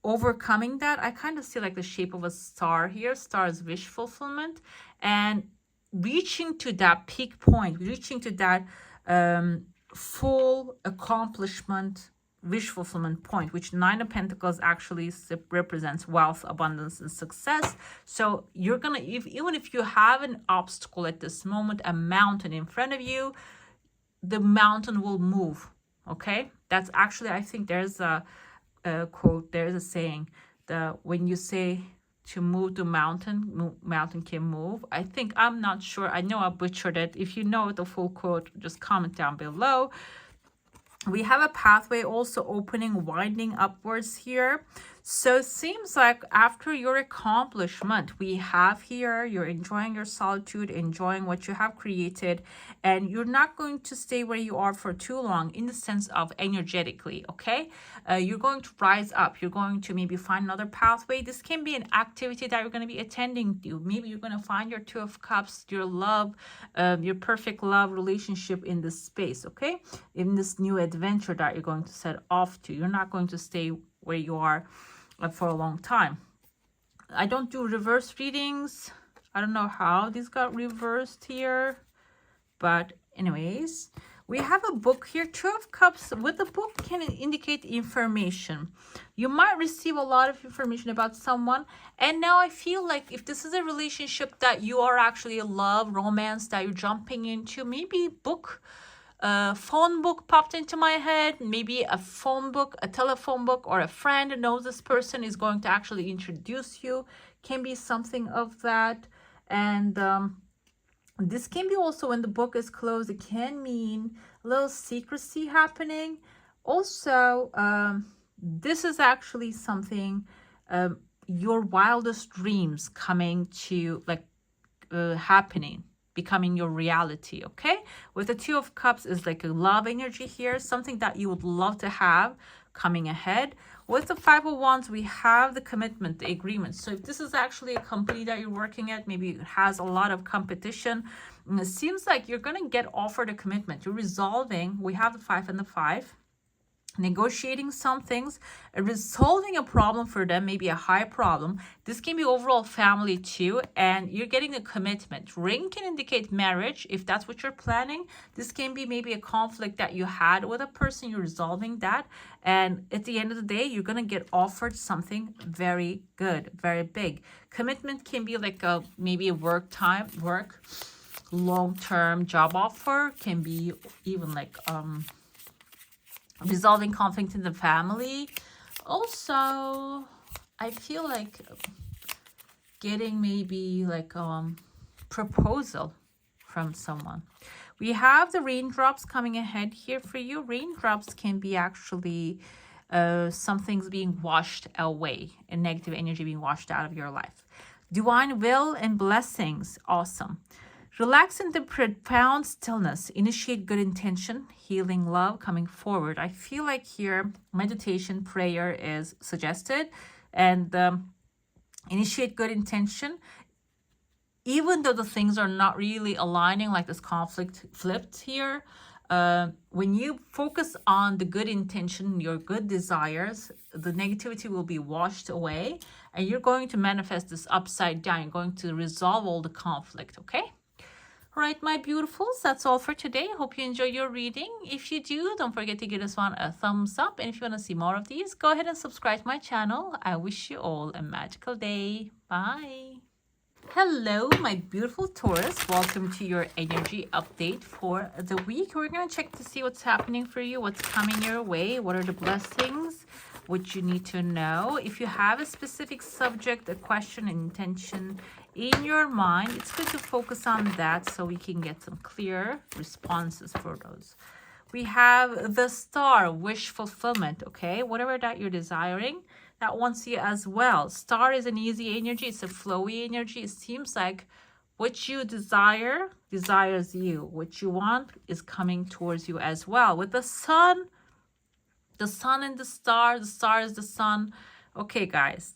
overcoming that. I kind of see like the shape of a star here. Star is wish fulfillment. And reaching to that peak point, reaching to that full accomplishment, wish fulfillment point, which Nine of Pentacles actually represents wealth, abundance, and success. So you're gonna, even if you have an obstacle at this moment, a mountain in front of you, the mountain will move. Okay, that's actually, I think there's a quote, there's a saying that when you say to move the mountain, mountain can move. I think, I'm not sure, I know I butchered it. If you know the full quote, just comment down below. We have a pathway also opening, winding upwards here. So it seems like after your accomplishment, we have here, you're enjoying your solitude, enjoying what you have created, and you're not going to stay where you are for too long in the sense of energetically, okay? You're going to rise up. You're going to maybe find another pathway. This can be an activity that you're going to be attending to. Maybe you're going to find your Two of Cups, your love, your perfect love relationship in this space, okay? In this new adventure that you're going to set off to. You're not going to stay where you are for a long time. I don't do reverse readings. I don't know how these got reversed here, but anyways, we have a book here. Two of Cups with the book can indicate information. You might receive a lot of information about someone, and now I feel like if this is a relationship that you are actually in love, romance that you're jumping into, maybe book, phone book popped into my head, maybe a phone book, a telephone book, or a friend knows this person is going to actually introduce you, can be something of that. And this can be also when the book is closed, it can mean a little secrecy happening. Also, this is actually something, your wildest dreams coming to like happening, becoming your reality, okay? With the Two of Cups is like a love energy here, something that you would love to have coming ahead. With the Five of Wands, we have the commitment, the agreement. So if this is actually a company that you're working at, maybe it has a lot of competition, and it seems like you're going to get offered a commitment. You're resolving, we have the 5 and the 5. Negotiating some things, resolving a problem for them, maybe a high problem. This can be overall family too, and you're getting a commitment. Ring can indicate marriage if that's what you're planning. This can be maybe a conflict that you had with a person, you're resolving that, and at the end of the day, you're gonna get offered something very good, very big. Commitment can be like a maybe a work long-term job offer, can be even like resolving conflict in the family. Also, I feel like getting maybe like proposal from someone. We have the raindrops coming ahead here for you. Raindrops can be actually some things being washed away, and negative energy being washed out of your life. Divine will and blessings, awesome. Relax in the profound stillness. Initiate good intention, healing love coming forward. I feel like here meditation, prayer is suggested, and initiate good intention. Even though the things are not really aligning, like this conflict flipped here, when you focus on the good intention, your good desires, the negativity will be washed away, and you're going to manifest this upside down. You're going to resolve all the conflict, okay? All right, my beautifuls, that's all for today. Hope you enjoy your reading. If you do, don't forget to give this one a thumbs up. And if you want to see more of these, go ahead and subscribe to my channel. I wish you all a magical day. Bye. Hello, my beautiful Taurus. Welcome to your energy update for the week. We're going to check to see what's happening for you, what's coming your way, what are the blessings. what you need to know. If you have a specific subject, a question, an intention in your mind, it's good to focus on that so we can get some clear responses for those. We have the Star, wish fulfillment, okay? Whatever that you're desiring, that wants you as well. Star is an easy energy. It's a flowy energy. It seems like what you desire desires you. What you want is coming towards you as well. With the Sun and the Star is the Sun. Okay, guys.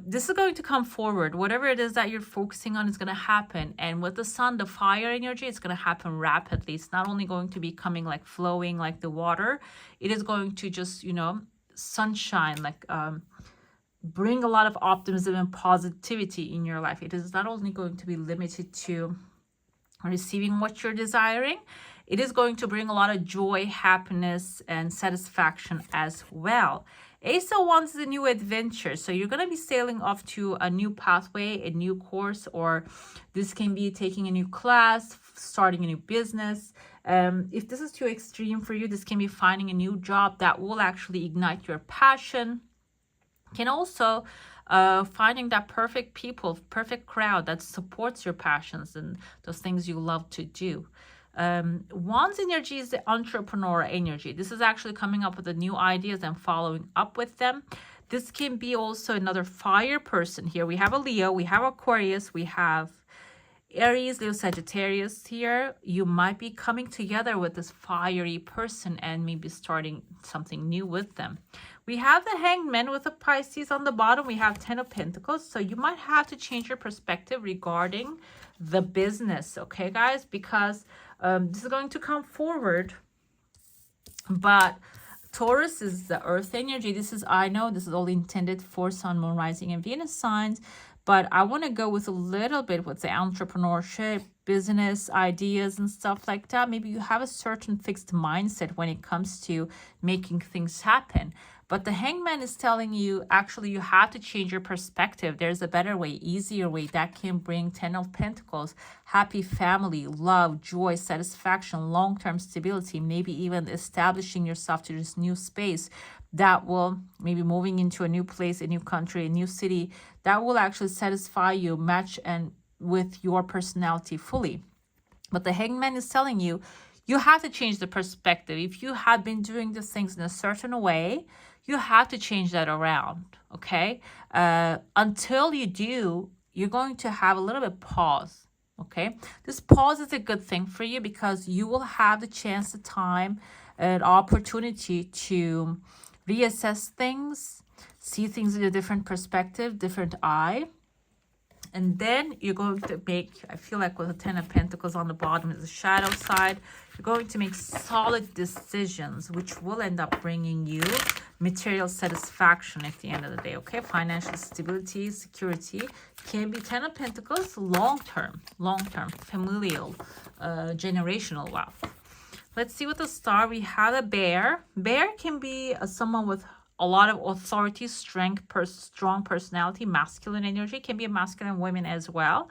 This is going to come forward. Whatever it is that you're focusing on is going to happen. And with the Sun, the fire energy, it's going to happen rapidly. It's not only going to be coming like flowing like the water. It is going to just, you know, sunshine, like bring a lot of optimism and positivity in your life. It is not only going to be limited to receiving what you're desiring. It is going to bring a lot of joy, happiness, and satisfaction as well. Ace of Wands is a new adventure. So you're going to be sailing off to a new pathway, a new course, or this can be taking a new class, starting a new business. If this is too extreme for you, this can be finding a new job that will actually ignite your passion. Can also finding that perfect people, perfect crowd that supports your passions and those things you love to do. Wands energy is the entrepreneur energy. This is actually coming up with the new ideas and following up with them. This can be also another fire person here. We have a Leo, we have Aquarius, we have Aries, Leo, Sagittarius here. You might be coming together with this fiery person and maybe starting something new with them. We have the Hanged Man with the Pisces on the bottom. We have 10 of Pentacles. So you might have to change your perspective regarding the business, okay, guys? Because this is going to come forward. But Taurus is the earth energy. This is, I know this is all intended for Sun, Moon, Rising, and Venus signs. But I want to go with a little bit with the entrepreneurship, business ideas and stuff like that. Maybe you have a certain fixed mindset when it comes to making things happen. But the Hangman is telling you, actually, you have to change your perspective. There's a better way, easier way that can bring 10 of Pentacles, happy family, love, joy, satisfaction, long-term stability, maybe even establishing yourself to this new space that will maybe moving into a new place, a new country, a new city, that will actually satisfy you, match and with your personality fully. But the Hangman is telling you, you have to change the perspective. If you have been doing these things in a certain way, you have to change that around, okay? Until you do, you're going to have a little bit pause, okay? This pause is a good thing for you because you will have the chance, the time, and opportunity to reassess things, see things in a different perspective, different eye. And then you're going to make, I feel like with the 10 of Pentacles on the bottom is the shadow side, you're going to make solid decisions, which will end up bringing you material satisfaction at the end of the day, okay? Financial stability, security, can be 10 of Pentacles, long-term, familial, generational wealth. Let's see with the Star. We have a Bear. Bear can be someone with a lot of authority, strength, strong personality, masculine energy. Can be a masculine woman as well.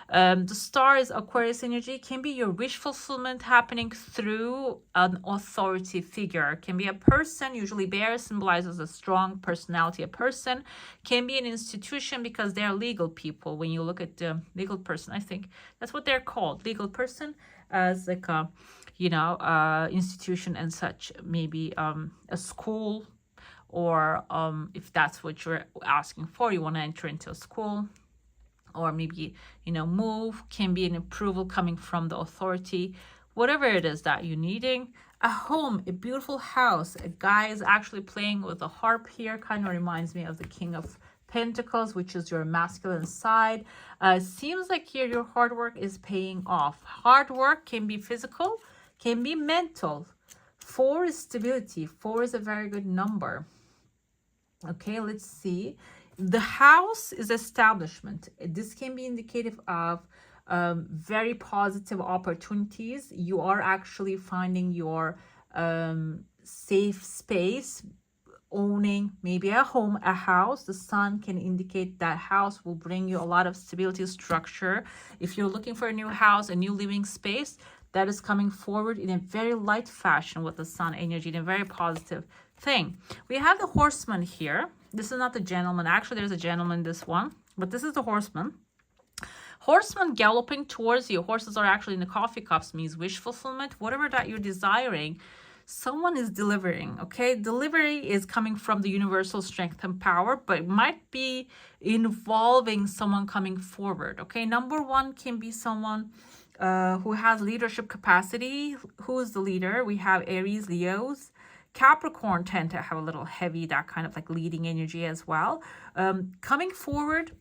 The Star is Aquarius energy. Can be your wish fulfillment happening through an authority figure. Can be a person. Usually Bear symbolizes a strong personality. A person can be an institution because they're legal people. When you look at the legal person, I think that's what they're called. Legal person as like a, you know, institution and such. Maybe a school, or if that's what you're asking for, you want to enter into a school, or maybe, you know, move, can be an approval coming from the authority, whatever it is that you're needing. A home, a beautiful house. A guy is actually playing with a harp here, kind of reminds me of the King of Pentacles, which is your masculine side. Seems like here your hard work is paying off. Hard work can be physical, can be mental. 4 is stability. 4 is a very good number. Okay, let's see. The house is establishment. This can be indicative of very positive opportunities. You are actually finding your safe space, owning maybe a home, a house. The sun can indicate that house will bring you a lot of stability, structure. If you're looking for a new house, a new living space, that is coming forward in a very light fashion with the sun energy, in a very positive thing. We have the horseman here. This is not the gentleman. Actually, there's a gentleman in this one, but this is the horseman. Horseman galloping towards you. Horses are actually in the coffee cups, means wish fulfillment. Whatever that you're desiring, someone is delivering, okay? Delivery is coming from the universal strength and power, but it might be involving someone coming forward, okay? Number one can be someone who has leadership capacity. Who is the leader? We have Aries, Leos. Capricorn tend to have a little heavy, that kind of like leading energy as well. Coming forward,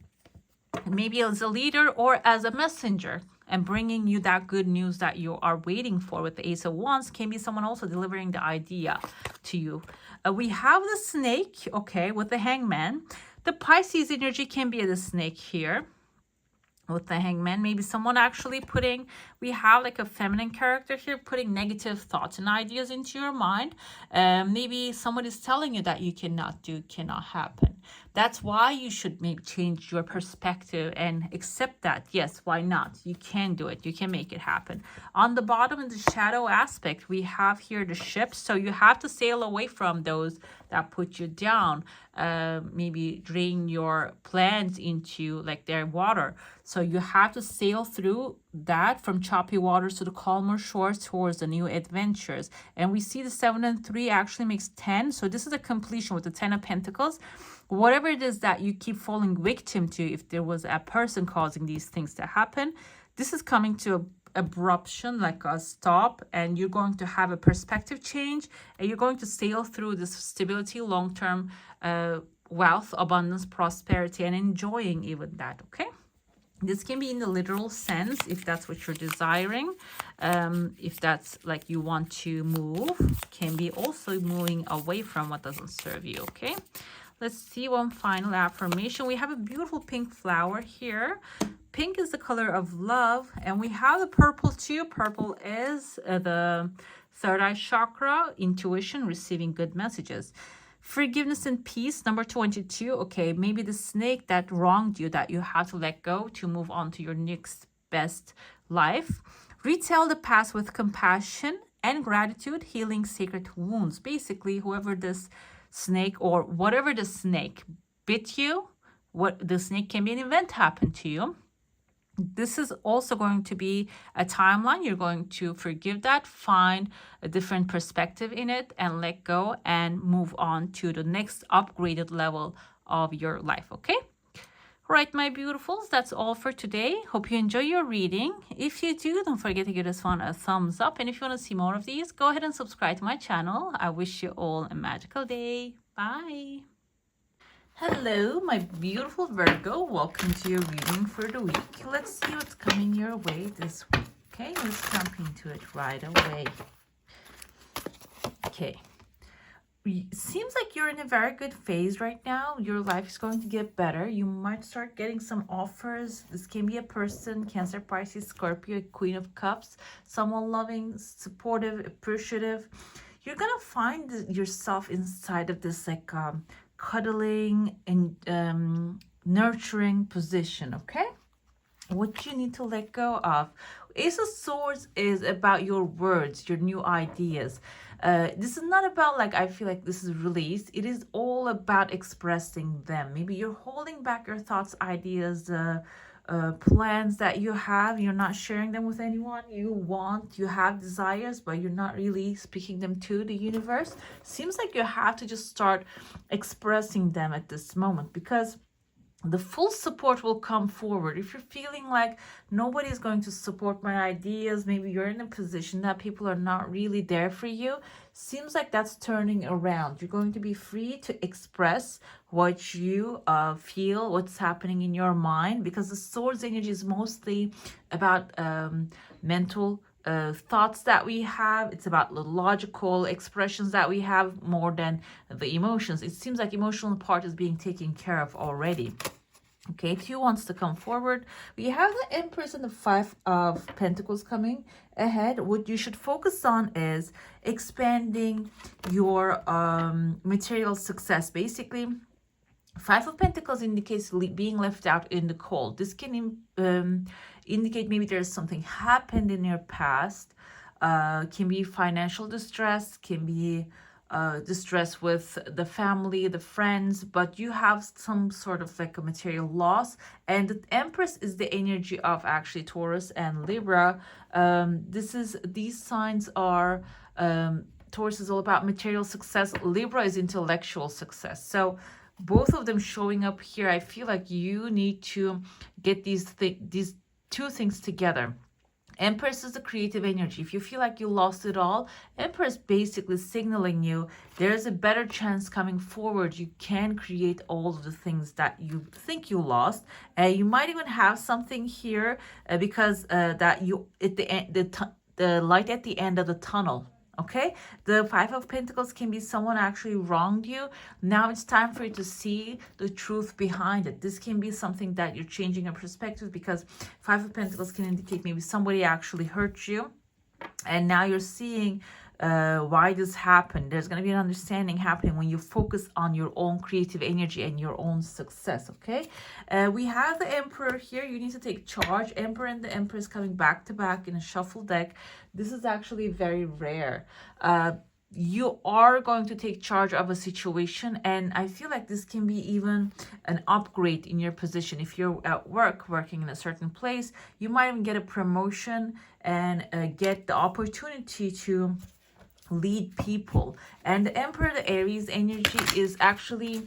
maybe as a leader or as a messenger, and bringing you that good news that you are waiting for. With the Ace of Wands, can be someone also delivering the idea to you. We have the snake, okay, with the hangman. The Pisces energy can be the snake here. With the hangman, maybe someone actually putting, we have like a feminine character here, putting negative thoughts and ideas into your mind. Maybe someone is telling you that you cannot do, cannot happen. That's why you should maybe change your perspective and accept that, yes, why not? You can do it. You can make it happen. On the bottom, in the shadow aspect, we have here the ships. So you have to sail away from those that put you down. Maybe drain your plans into like their water. So you have to sail through that, from choppy waters to the calmer shores towards the new adventures. And we see the 7 and 3 actually makes 10. So this is a completion with the 10 of Pentacles. Whatever it is that you keep falling victim to, if there was a person causing these things to happen, this is coming to a abruption, like a stop, and you're going to have a perspective change, and you're going to sail through this stability, long-term wealth, abundance, prosperity, and enjoying even that, okay? This can be in the literal sense, if that's what you're desiring. If that's like you want to move, can be also moving away from what doesn't serve you, okay? Let's see one final affirmation. We have a beautiful pink flower here. Pink is the color of love, and we have the purple too. Purple is the third eye chakra, intuition, receiving good messages. Forgiveness and peace, number 22. Okay, maybe the snake that wronged you, that you have to let go to move on to your next best life. Retell the past with compassion and gratitude, healing sacred wounds. Basically, whoever this snake or whatever the snake bit you, what the snake can be an event happened to you. This is also going to be a timeline. You're going to forgive that, find a different perspective in it, and let go and move on to the next upgraded level of your life, okay? All right, my beautifuls, that's all for today. Hope you enjoy your reading. If you do, don't forget to give this one a thumbs up. And if you want to see more of these, go ahead and subscribe to my channel. I wish you all a magical day. Bye. Hello, my beautiful Virgo. Welcome to your reading for the week. Let's see what's coming your way this week. Okay, let's jump into it right away. Okay. It seems like you're in a very good phase right now. Your life is going to get better. You might start getting some offers. This can be a person, Cancer, Pisces, Scorpio, Queen of Cups, someone loving, supportive, appreciative. You're going to find yourself inside of this like cuddling and nurturing position, okay? What you need to let go of. Ace of Swords is about your words, your new ideas. This is not about like, I feel like this is release. It is all about expressing them. Maybe you're holding back your thoughts, ideas, plans that you have. You're not sharing them with anyone. You have desires, but you're not really speaking them to the universe. Seems like you have to just start expressing them at this moment, because the full support will come forward. If you're feeling like nobody is going to support my ideas, maybe you're in a position that people are not really there for you, seems like that's turning around. You're going to be free to express what you feel, what's happening in your mind, because the Swords energy is mostly about mental thoughts that we have. It's about the logical expressions that we have more than the emotions. It seems like emotional part is being taken care of already. Okay, 2 wants to come forward. We have the Empress and the 5 of Pentacles coming ahead. What you should focus on is expanding your material success. Basically, 5 of Pentacles indicates being left out in the cold. This can indicate maybe there's something happened in your past. Can be financial distress, can be distress with the family, the friends, but you have some sort of like a material loss. And the Empress is the energy of actually Taurus and Libra. These signs are, Taurus is all about material success, Libra is intellectual success. So both of them showing up here, I feel like you need to get these two things together. Empress is the creative energy. If you feel like you lost it all, Empress basically signaling you there's a better chance coming forward. You can create all of the things that you think you lost. You might even have something here because that you at the end, the light at the end of the tunnel. Okay, the Five of Pentacles can be someone actually wronged you. Now it's time for you to see the truth behind it. This can be something that you're changing your perspective, because Five of Pentacles can indicate maybe somebody actually hurt you, and now you're seeing why this happened. There's going to be an understanding happening when you focus on your own creative energy and your own success. Okay, we have the Emperor here. You need to take charge. Emperor and the Empress coming back to back in a shuffle deck. This is actually very rare. You are going to take charge of a situation, and I feel like this can be even an upgrade in your position. If you're at work, working in a certain place, you might even get a promotion and get the opportunity to lead people. And the Emperor, the Aries energy, is actually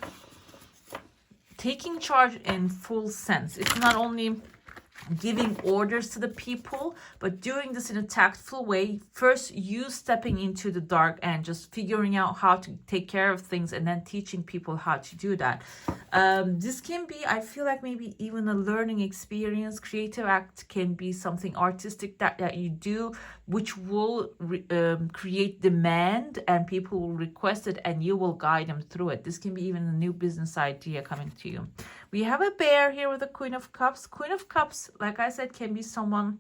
taking charge in full sense. It's not only giving orders to the people, but doing this in a tactful way. First, you stepping into the dark and just figuring out how to take care of things, and then teaching people how to do that. This can be, I feel like, maybe even a learning experience. Creative act can be something artistic that you do, which will create demand, and people will request it, and you will guide them through it. This can be even a new business idea coming to you. We have a bear here with the Queen of Cups. Queen of Cups, like I said, can be someone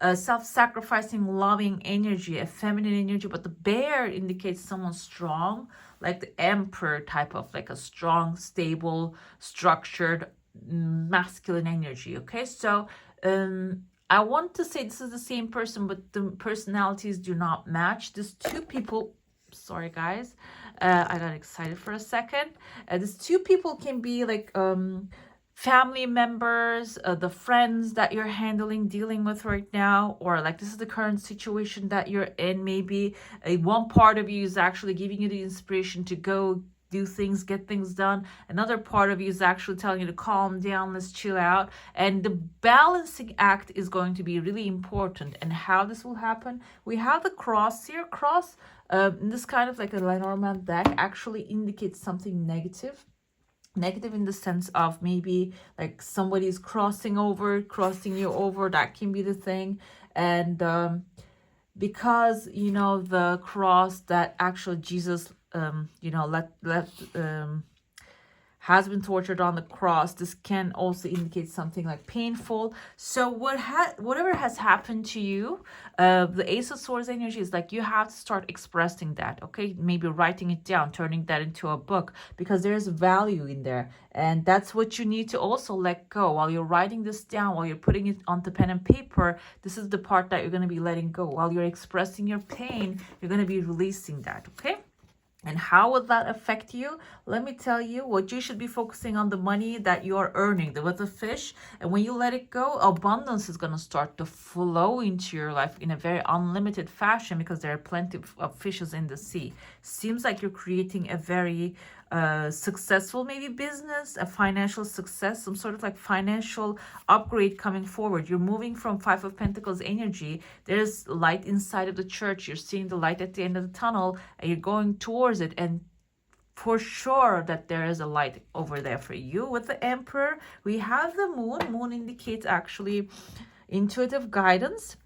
self-sacrificing, loving energy, a feminine energy, but the bear indicates someone strong, like the Emperor type of, like a strong, stable, structured, masculine energy. Okay, so I want to say this is the same person, but the personalities do not match. These two people, sorry guys, I got excited for a second. These two people can be like family members, the friends that you're dealing with right now, or like this is the current situation that you're in. Maybe one part of you is actually giving you the inspiration to go do things, get things done. Another part of you is actually telling you to calm down, let's chill out. And the balancing act is going to be really important. And how this will happen, we have the cross here. Cross in this kind of like a Lenormand deck actually indicates something negative in the sense of maybe like somebody's crossing you over. That can be the thing. And because, you know, the cross that actually Jesus you know, has been tortured on the cross, this can also indicate something like painful. So whatever has happened to you, the Ace of Swords energy is like you have to start expressing that. Okay, maybe writing it down, turning that into a book, because there's value in there, and that's what you need to also let go while you're writing this down, while you're putting it onto pen and paper. This is the part that you're going to be letting go. While you're expressing your pain, you're going to be releasing that. Okay. And how would that affect you? Let me tell you what you should be focusing on: the money that you are earning with the fish. And when you let it go, abundance is going to start to flow into your life in a very unlimited fashion, because there are plenty of fishes in the sea. Seems like you're creating a very successful maybe business, a financial success, some sort of like financial upgrade coming forward. You're moving from Five of Pentacles energy. There's light inside of the church. You're seeing the light at the end of the tunnel, and you're going towards it. And for sure that there is a light over there for you. With the Emperor, we have the moon. Moon indicates actually intuitive guidance.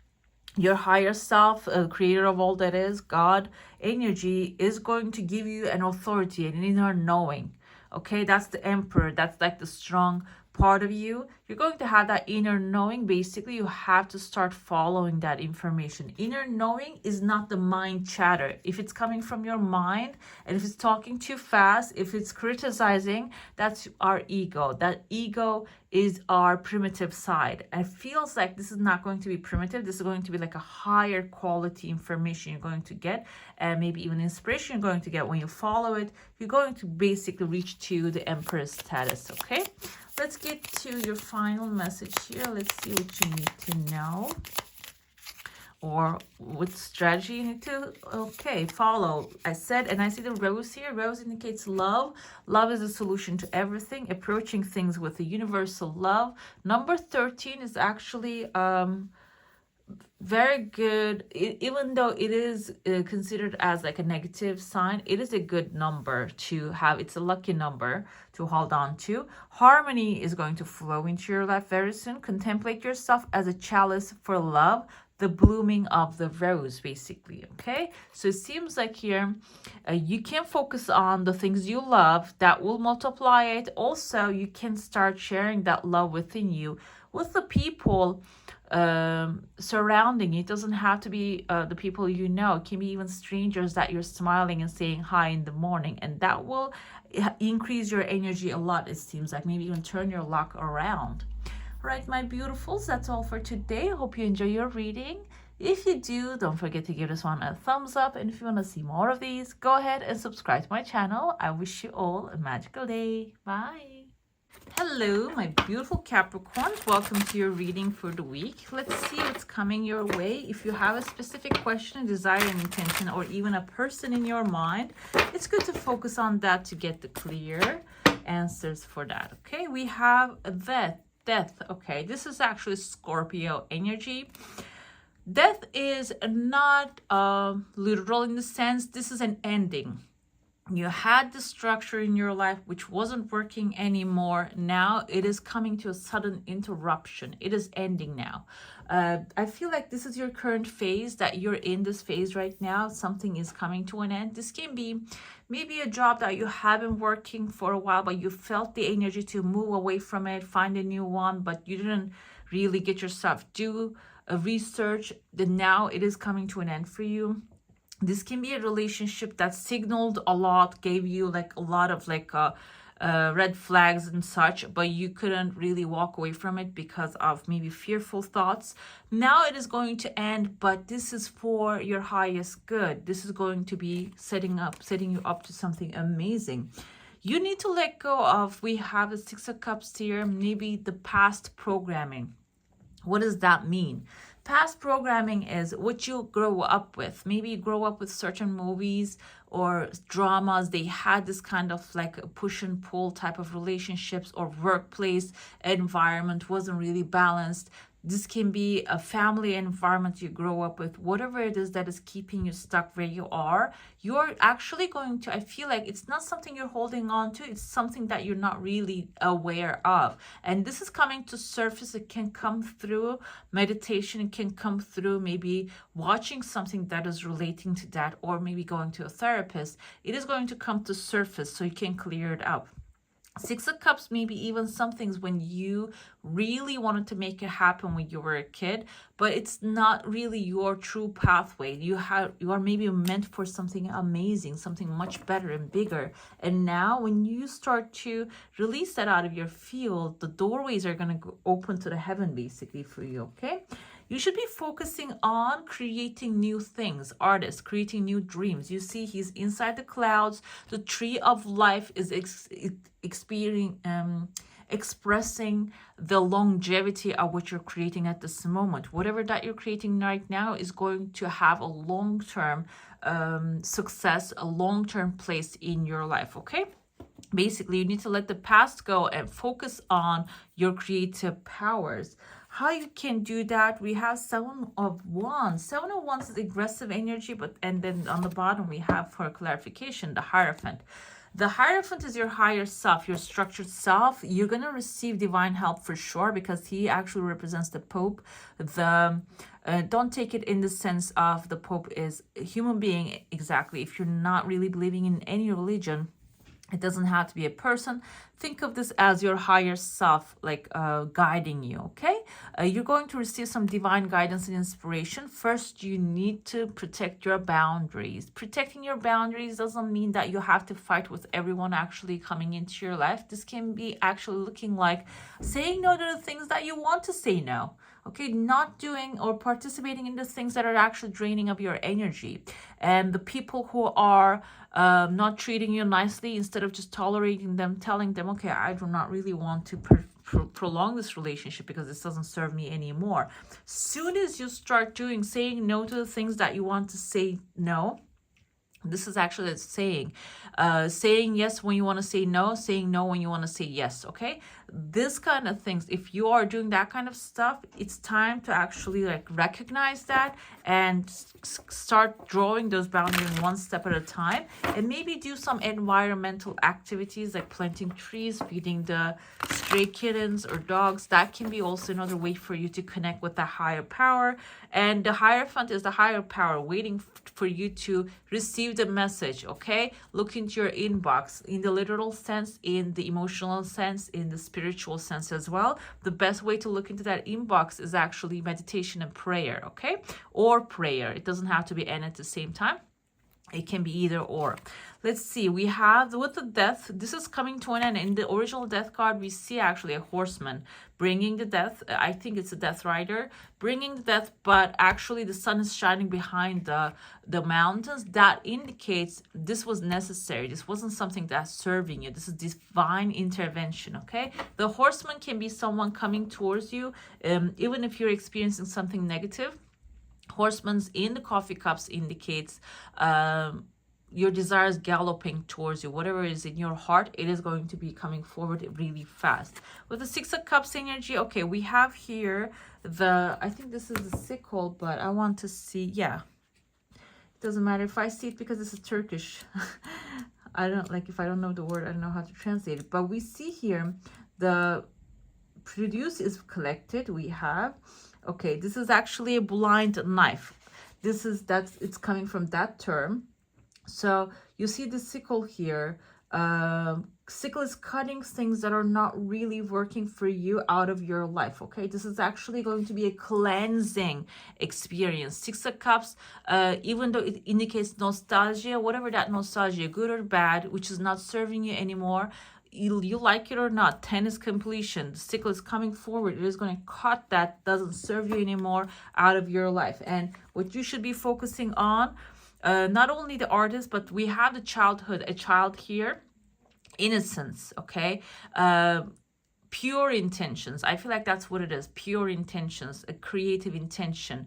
Your higher self, creator of all that is, God energy, is going to give you an authority and an inner knowing. Okay, that's the Emperor. That's like the strong part of you, you're going to have that inner knowing. Basically, you have to start following that information. Inner knowing is not the mind chatter. If it's coming from your mind, and if it's talking too fast, if it's criticizing, that's our ego. That ego is our primitive side. And it feels like this is not going to be primitive. This is going to be like a higher quality information you're going to get, and maybe even inspiration you're going to get when you follow it. You're going to basically reach to the Empress status, okay? Let's get to your final message here. Let's see what you need to know, or what strategy you need to, okay, follow. I said, and I see the rose here. Rose indicates love. Love is the solution to everything, approaching things with a universal love. Number 13 is actually very good. Even though it is considered as like a negative sign, it is a good number to have. It's a lucky number to hold on to. Harmony is going to flow into your life very soon. Contemplate yourself as a chalice for love, the blooming of the rose, basically. Okay, so it seems like here you can focus on the things you love that will multiply it. Also, you can start sharing that love within you with the people surrounding you. It doesn't have to be the people you know. It can be even strangers that you're smiling and saying hi in the morning, and that will increase your energy a lot. It seems like maybe even turn your luck around. Right, my beautifuls, that's all for today. I hope you enjoy your reading. If you do, don't forget to give this one a thumbs up, and if you want to see more of these, go ahead and subscribe to my channel. I wish you all a magical day. Bye. Hello, my beautiful Capricorns. Welcome to your reading for the week. Let's see what's coming your way. If you have a specific question, desire, and intention, or even a person in your mind, it's good to focus on that to get the clear answers for that. Okay, we have death. Okay, this is actually Scorpio energy. Death is not literal in the sense. This is an ending. You had the structure in your life which wasn't working anymore. Now it is coming to a sudden interruption. It is ending now. I feel like this is your current phase, that you're in this phase right now. Something is coming to an end. This can be maybe a job that you have been working for a while, but you felt the energy to move away from it, find a new one, but you didn't really get yourself do a research. Then now it is coming to an end for you. This can be a relationship that signaled a lot, gave you like a lot of like red flags and such, but you couldn't really walk away from it because of maybe fearful thoughts. Now it is going to end, but this is for your highest good. This is going to be setting you up to something amazing. You need to let go of, we have the Six of Cups here, maybe the past programming. What does that mean? Past programming is what you grow up with. Maybe you grow up with certain movies or dramas. They had this kind of like a push and pull type of relationships, or workplace environment wasn't really balanced. This can be a family environment you grow up with. Whatever it is that is keeping you stuck where you are, you're actually going to, I feel like it's not something you're holding on to. It's something that you're not really aware of. And this is coming to surface. It can come through meditation. It can come through maybe watching something that is relating to that, or maybe going to a therapist. It is going to come to surface so you can clear it up. Six of Cups, maybe even some things when you really wanted to make it happen when you were a kid, but it's not really your true pathway. You are maybe meant for something amazing, something much better and bigger. And now when you start to release that out of your field, the doorways are going to open to the heaven basically for you, okay? You should be focusing on creating new things. Artists, creating new dreams. You see, he's inside the clouds. The tree of life is expressing the longevity of what you're creating at this moment. Whatever that you're creating right now is going to have a long-term success, a long-term place in your life, okay? Basically, you need to let the past go and focus on your creative powers. How you can do that? We have Seven of Wands. Seven of Wands is aggressive energy, and then on the bottom we have, for clarification, the Hierophant. The Hierophant is your higher self, your structured self. You're going to receive divine help for sure, because he actually represents the Pope. Don't take it in the sense of the Pope is a human being exactly. If you're not really believing in any religion, it doesn't have to be a person. think of this as your higher self, like guiding you, okay? You're going to receive some divine guidance and inspiration. First, you need to protect your boundaries. Protecting your boundaries doesn't mean that you have to fight with everyone actually coming into your life. This can be actually looking like saying no to the things that you want to say no. Okay, not doing or participating in the things that are actually draining up your energy. And the people who are not treating you nicely, instead of just tolerating them, telling them, okay, I do not really want to prolong this relationship because this doesn't serve me anymore. Soon as you start saying no to the things that you want to say no, this is actually a saying. Saying yes when you want to say no, saying no when you want to say yes, okay? This kind of things, if you are doing that kind of stuff, it's time to actually like recognize that and start drawing those boundaries one step at a time, and maybe do some environmental activities like planting trees, feeding the stray kittens or dogs. That can be also another way for you to connect with the higher power. And the Hierophant is the higher power waiting for you to receive the message, okay? Look into your inbox in the literal sense, in the emotional sense, in the spiritual sense as well. The best way to look into that inbox is actually meditation and prayer, okay? Or prayer. It doesn't have to be and at the same time. It can be either or. Let's see. We have with the death. This is coming to an end. In the original death card, we see actually a horseman bringing the death. I think it's a death rider bringing the death, but actually the sun is shining behind the mountains. That indicates this was necessary. This wasn't something that's serving you. This is divine intervention, okay? The horseman can be someone coming towards you, even if you're experiencing something negative. Horsemen's in the coffee cups indicates your desires galloping towards you. Whatever is in your heart, it is going to be coming forward really fast. With the Six of Cups energy, okay, we have here I think this is the sickle, but I want to see, yeah. It doesn't matter if I see it because this is Turkish. I don't, like, if I don't know the word, I don't know how to translate it. But we see here the produce is collected. We have, okay, this is actually a blind knife. It's coming from that term. So you see the sickle here. Sickle is cutting things that are not really working for you out of your life, okay? This is actually going to be a cleansing experience. Six of Cups, even though it indicates nostalgia, whatever that nostalgia, good or bad, which is not serving you anymore, you like it or not, 10 is completion. The sickle is coming forward. It is going to cut that doesn't serve you anymore out of your life. And what you should be focusing on, not only the artist, but we have the childhood, a child here, innocence, okay? Pure intentions. I feel like that's what it is. Pure intentions, a creative intention,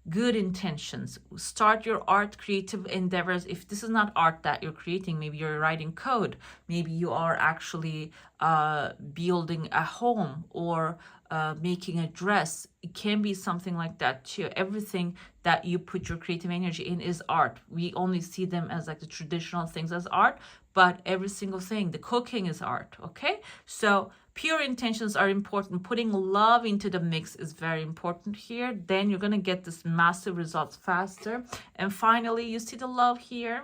good intentions. Start your art, creative endeavors. If this is not art that you're creating, maybe you're writing code, maybe you are actually building a home or making a dress. It can be something like that too. Everything that you put your creative energy in is art. We only see them as like the traditional things as art, but every single thing, the cooking is art, okay? So pure intentions are important. Putting love into the mix is very important here. Then you're going to get this massive results faster. And finally, you see the love here.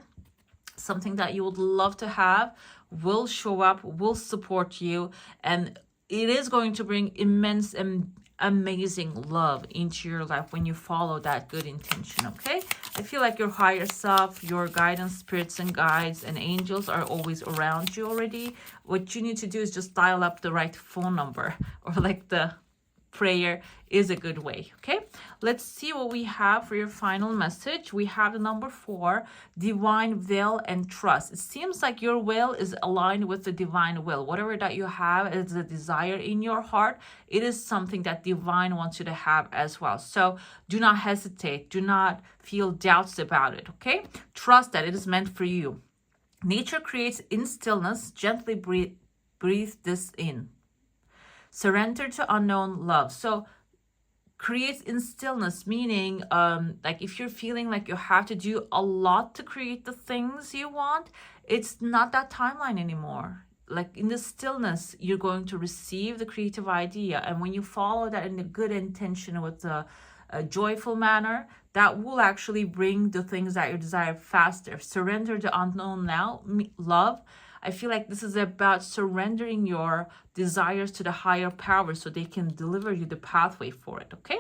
Something that you would love to have will show up, will support you, and it is going to bring immense and amazing love into your life when you follow that good intention, okay? I feel like your higher self, your guidance, spirits and guides and angels are always around you already. What you need to do is just dial up the right phone number, or like the prayer is a good way, okay? Let's see what we have for your final message. We have the number 4, divine will and trust. It seems like your will is aligned with the divine will. Whatever that you have as a desire in your heart, it is something that divine wants you to have as well. So do not hesitate. Do not feel doubts about it, okay? Trust that it is meant for you. Nature creates in stillness. Gently breathe this in. Surrender to unknown love. So creates in stillness, meaning like if you're feeling like you have to do a lot to create the things you want, it's not that timeline anymore. Like in the stillness, you're going to receive the creative idea. And when you follow that in a good intention with a joyful manner, that will actually bring the things that you desire faster. Surrender to unknown now, love. I feel like this is about surrendering your desires to the higher power so they can deliver you the pathway for it, okay?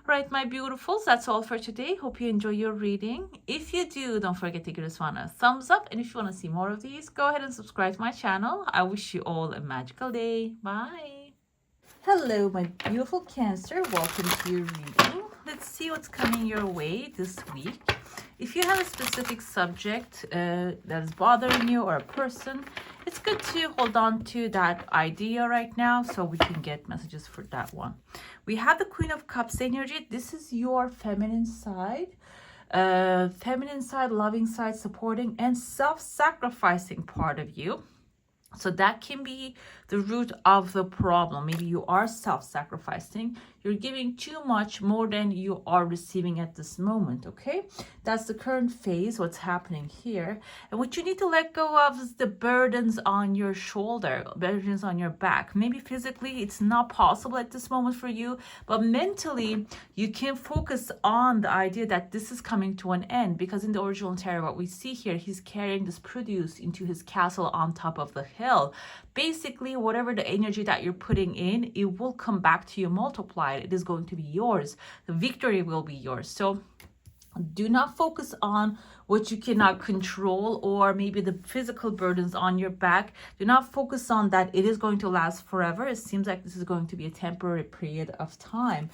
Right, my beautifuls, that's all for today. Hope you enjoy your reading. If you do, don't forget to give this one a thumbs up. And if you want to see more of these, go ahead and subscribe to my channel. I wish you all a magical day. Bye. Hello, my beautiful Cancer. Welcome to your reading. Let's see what's coming your way this week. If you have a specific subject that is bothering you or a person, it's good to hold on to that idea right now so we can get messages for that one. We have the Queen of Cups energy. This is your feminine side, loving side, supporting and self-sacrificing part of you. So that can be the root of the problem. Maybe you are self-sacrificing. You're giving too much, more than you are receiving at this moment, okay? That's the current phase, what's happening here. And what you need to let go of is the burdens on your shoulder, burdens on your back. Maybe physically it's not possible at this moment for you, but mentally you can focus on the idea that this is coming to an end, because in the original tarot, what we see here, he's carrying this produce into his castle on top of the hill. Basically, whatever the energy that you're putting in, it will come back to you multiplied. It is going to be yours. The victory will be yours. So do not focus on what you cannot control, or maybe the physical burdens on your back. Do not focus on that. It is going to last forever. It seems like this is going to be a temporary period of time.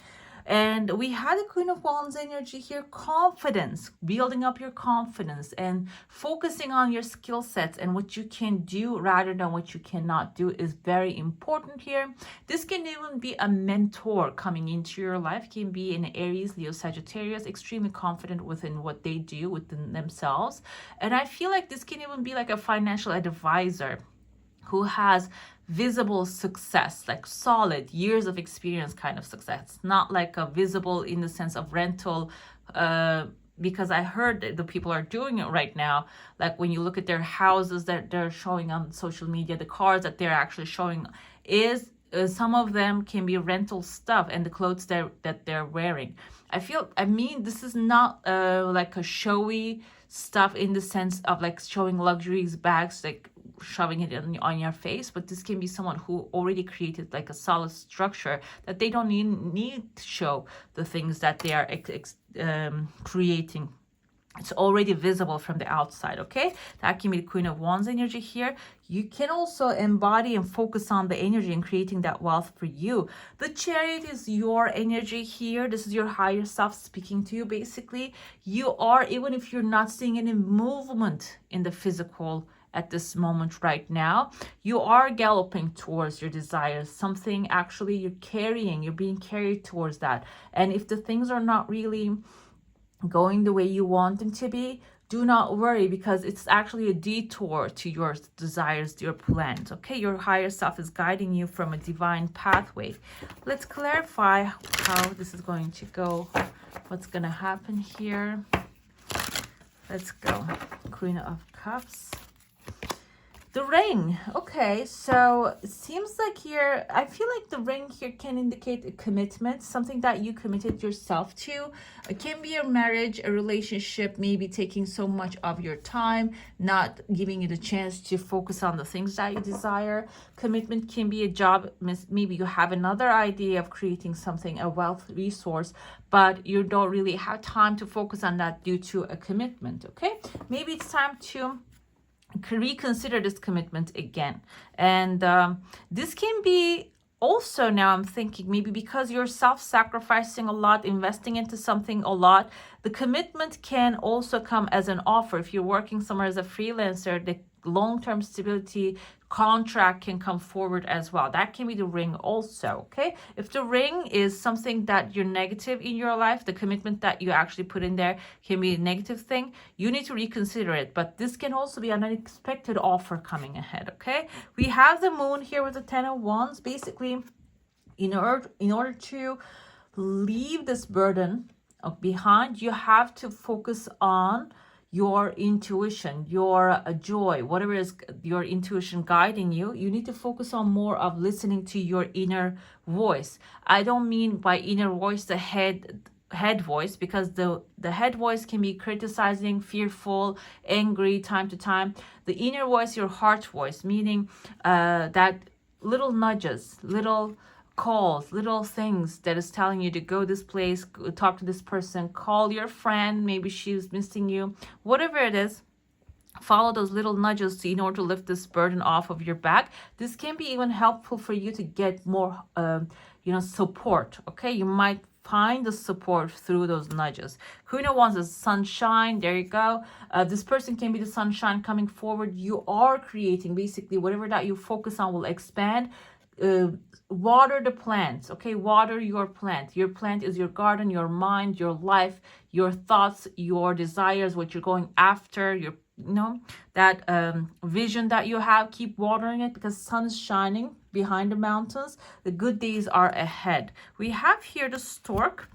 And we had the Queen of Wands energy here, confidence, building up your confidence and focusing on your skill sets and what you can do rather than what you cannot do is very important here. This can even be a mentor coming into your life, can be an Aries, Leo, Sagittarius, extremely confident within what they do within themselves. And I feel like this can even be like a financial advisor who has visible success, like solid years of experience kind of success, not like a visible in the sense of rental, because I heard that the people are doing it right now. Like when you look at their houses that they're showing on social media, the cars that they're actually showing is some of them can be rental stuff, and the clothes that they're wearing. I mean, this is not like a showy stuff in the sense of like showing luxuries bags, like shoving it on your face, but this can be someone who already created like a solid structure that they don't need to show the things that they are creating. It's already visible from the outside, okay? That can be the Queen of Wands energy here. You can also embody and focus on the energy and creating that wealth for you. The Chariot is your energy here. This is your higher self speaking to you, basically. You are, even if you're not seeing any movement in the physical at this moment right now, you are galloping towards your desires. Something actually you're being carried towards that. And if the things are not really going the way you want them to be, do not worry, because it's actually a detour to your desires, your plans, okay? Your higher self is guiding you from a divine pathway. Let's clarify how this is going to go, what's going to happen here. Let's go. Queen of Cups. The ring. Okay, so it seems like here, I feel like the ring here can indicate a commitment, something that you committed yourself to. It can be a marriage, a relationship, maybe taking so much of your time, not giving you the chance to focus on the things that you desire. Commitment can be a job. Maybe you have another idea of creating something, a wealth resource, but you don't really have time to focus on that due to a commitment, okay? Maybe it's time to reconsider this commitment again. And this can be also, now I'm thinking, maybe because you're self-sacrificing a lot, investing into something a lot, the commitment can also come as an offer. If you're working somewhere as a freelancer, the long-term stability contract can come forward as well. That can be the ring also, okay? If the ring is something that you're negative in your life, the commitment that you actually put in there can be a negative thing, you need to reconsider it. But this can also be an unexpected offer coming ahead, okay? We have the moon here with the 10 of Wands. Basically, in order to leave this burden behind, you have to focus on your intuition, your joy, whatever is your intuition guiding you. You need to focus on more of listening to your inner voice. I don't mean by inner voice the head head voice, because the head voice can be criticizing, fearful, angry time to time. The inner voice, your heart voice, meaning that little nudges, little calls, little things that is telling you to go this place, talk to this person, call your friend, maybe she's missing you, whatever it is. Follow those little nudges in order to lift this burden off of your back. This can be even helpful for you to get more support. Okay, you might find the support through those nudges. Queen of Wands is sunshine. There you go. This person can be the sunshine coming forward. You are creating, basically whatever that you focus on will expand. Water the plants. Okay, water your plant. Your plant is your garden, your mind, your life, your thoughts, your desires, what you're going after, your that vision that you have. Keep watering it, because sun is shining behind the mountains. The good days are ahead. We have here the stork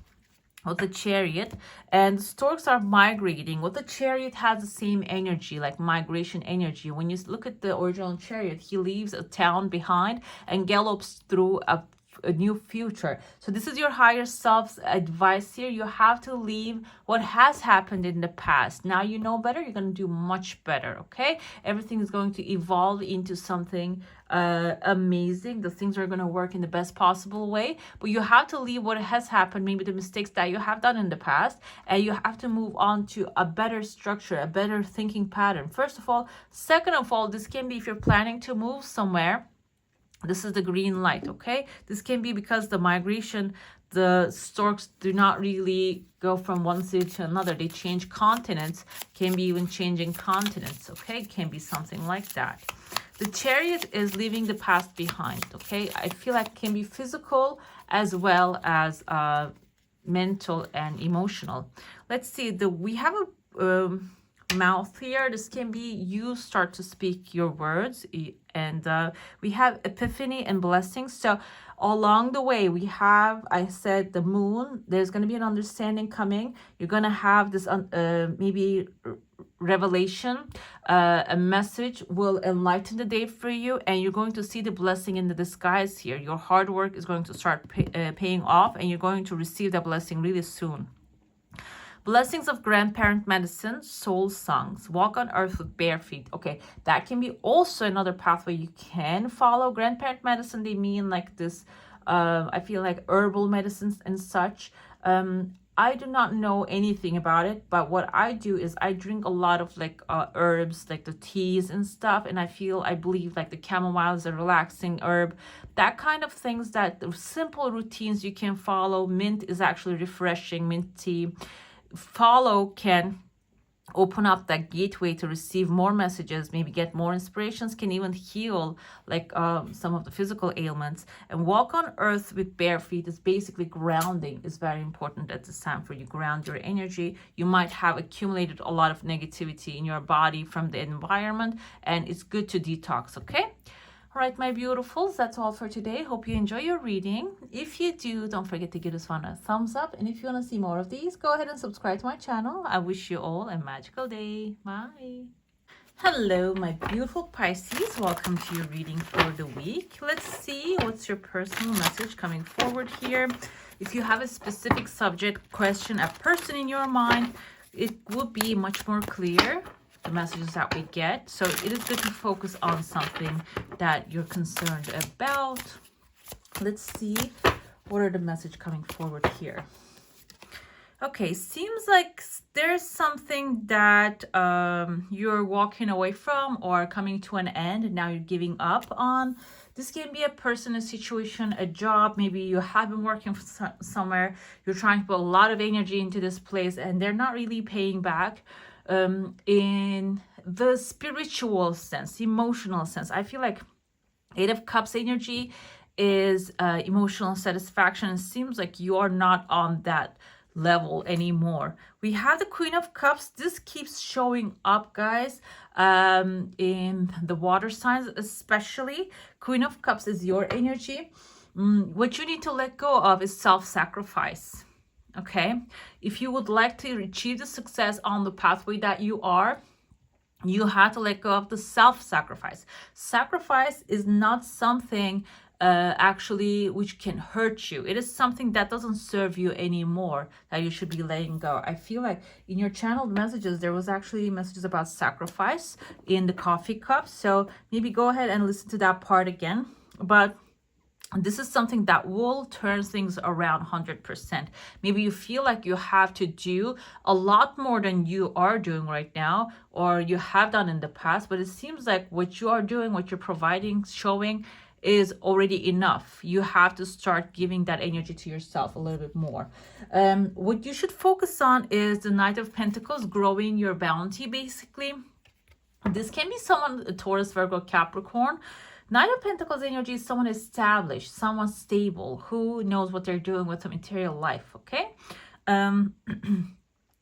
with the chariot, and the storks are migrating. With the chariot has the same energy, like migration energy. When you look at the original chariot, he leaves a town behind and gallops through a new future. So this is your higher self's advice here. You have to leave what has happened in the past. Now you know better, you're going to do much better. Okay, everything is going to evolve into something amazing. The things are going to work in the best possible way, but you have to leave what has happened, maybe the mistakes that you have done in the past, and you have to move on to a better structure, a better thinking pattern, first of all. Second of all, this can be if you're planning to move somewhere. This is the green light. Okay, this can be because the migration, the storks do not really go from one city to another. They change continents, can be even changing continents. Okay, can be something like that. The chariot is leaving the past behind. Okay, I feel like it can be physical as well as mental and emotional. Let's see, we have a mouth here. This can be you start to speak your words, and we have epiphany and blessings. So along the way, we have, I said, the moon. There's going to be an understanding coming. You're going to have this maybe revelation. A message will enlighten the day for you, and you're going to see the blessing in the disguise here. Your hard work is going to start paying off, and you're going to receive that blessing really soon. Blessings of grandparent medicine, soul songs, walk on earth with bare feet. Okay, that can be also another pathway you can follow. Grandparent medicine, they mean like this, I feel like herbal medicines and such. I do not know anything about it, but what I do is I drink a lot of like herbs, like the teas and stuff, and I believe like the chamomile is a relaxing herb. That kind of things, that the simple routines you can follow. Mint is actually refreshing, mint tea. Follow can open up that gateway to receive more messages, maybe get more inspirations, can even heal like some of the physical ailments. And walk on earth with bare feet is basically grounding, is very important at this time for you. Ground your energy. You might have accumulated a lot of negativity in your body from the environment, and it's good to detox. Okay, all right, my beautifuls, that's all for today. Hope you enjoy your reading. If you do, don't forget to give this one a thumbs up. And if you want to see more of these, go ahead and subscribe to my channel. I wish you all a magical day. Bye. Hello, my beautiful Pisces. Welcome to your reading for the week. Let's see what's your personal message coming forward here. If you have a specific subject, question, a person in your mind, it would be much more clear, the messages that we get. So it is good to focus on something that you're concerned about. Let's see, what are the message coming forward here? Okay, seems like there's something that you're walking away from or coming to an end, and now you're giving up on. This can be a person, a situation, a job. Maybe you have been working for somewhere. You're trying to put a lot of energy into this place, and they're not really paying back. In the spiritual sense, emotional sense, I feel like Eight of Cups energy is emotional satisfaction. It seems like you are not on that level anymore. We have the Queen of Cups. This keeps showing up, guys, in the water signs especially. Queen of Cups is your energy. What you need to let go of is self-sacrifice. Okay, if you would like to achieve the success on the pathway that you are, you have to let go of the self-sacrifice. Sacrifice is not something actually which can hurt you. It is something that doesn't serve you anymore that you should be letting go. I feel like in your channeled messages there was actually messages about sacrifice in the coffee cup, so maybe go ahead and listen to that part again. But this is something that will turn things around 100%. Maybe you feel like you have to do a lot more than you are doing right now, or you have done in the past, but it seems like what you are doing, what you're providing, showing is already enough. You have to start giving that energy to yourself a little bit more. What you should focus on is the Knight of Pentacles, growing your bounty, basically. This can be someone, a Taurus, Virgo, Capricorn. Knight of Pentacles energy is someone established, someone stable, who knows what they're doing with the material life, okay?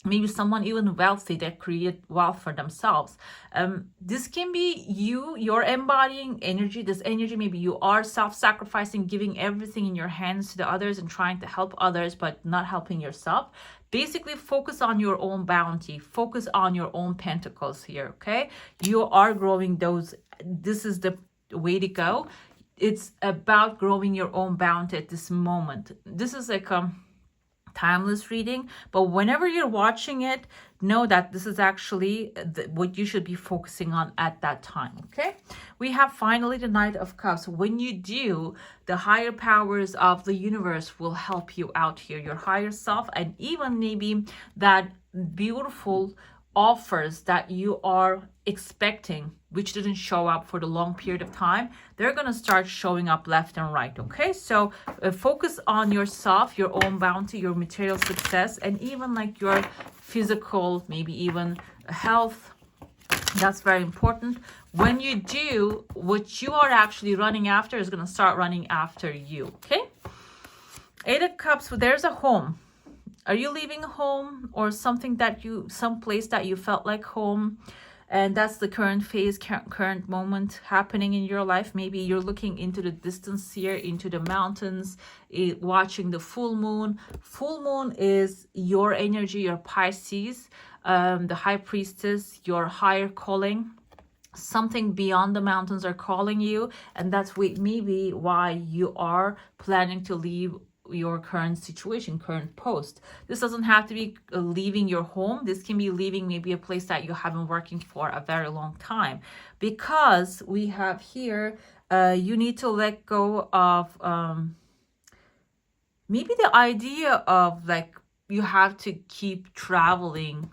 Maybe someone even wealthy that create wealth for themselves. This can be you're embodying energy. This energy, maybe you are self-sacrificing, giving everything in your hands to the others and trying to help others, but not helping yourself. Basically, focus on your own bounty. Focus on your own pentacles here, okay? You are growing those. This is the way to go. It's about growing your own bounty at this moment. This is like a timeless reading, but whenever you're watching it, know that this is actually what you should be focusing on at that time, okay? We have finally the Knight of Cups. When you do, the higher powers of the universe will help you out here, your higher self, and even maybe that beautiful offers that you are expecting, which didn't show up for the long period of time, they're going to start showing up left and right, okay? So focus on yourself, your own bounty, your material success, and even like your physical, maybe even health. That's very important. When you do, what you are actually running after is going to start running after you, okay? Eight of Cups, there's a home. Are you leaving home or something that some place that you felt like home? And that's the current phase, current moment happening in your life. Maybe you're looking into the distance here, into the mountains, watching the full moon. Full moon is your energy, your Pisces, the High Priestess, your higher calling. Something beyond the mountains are calling you. And that's maybe why you are planning to leave your current situation, current post. This doesn't have to be leaving your home. This can be leaving maybe a place that you have been working for a very long time, because we have here you need to let go of maybe the idea of like you have to keep traveling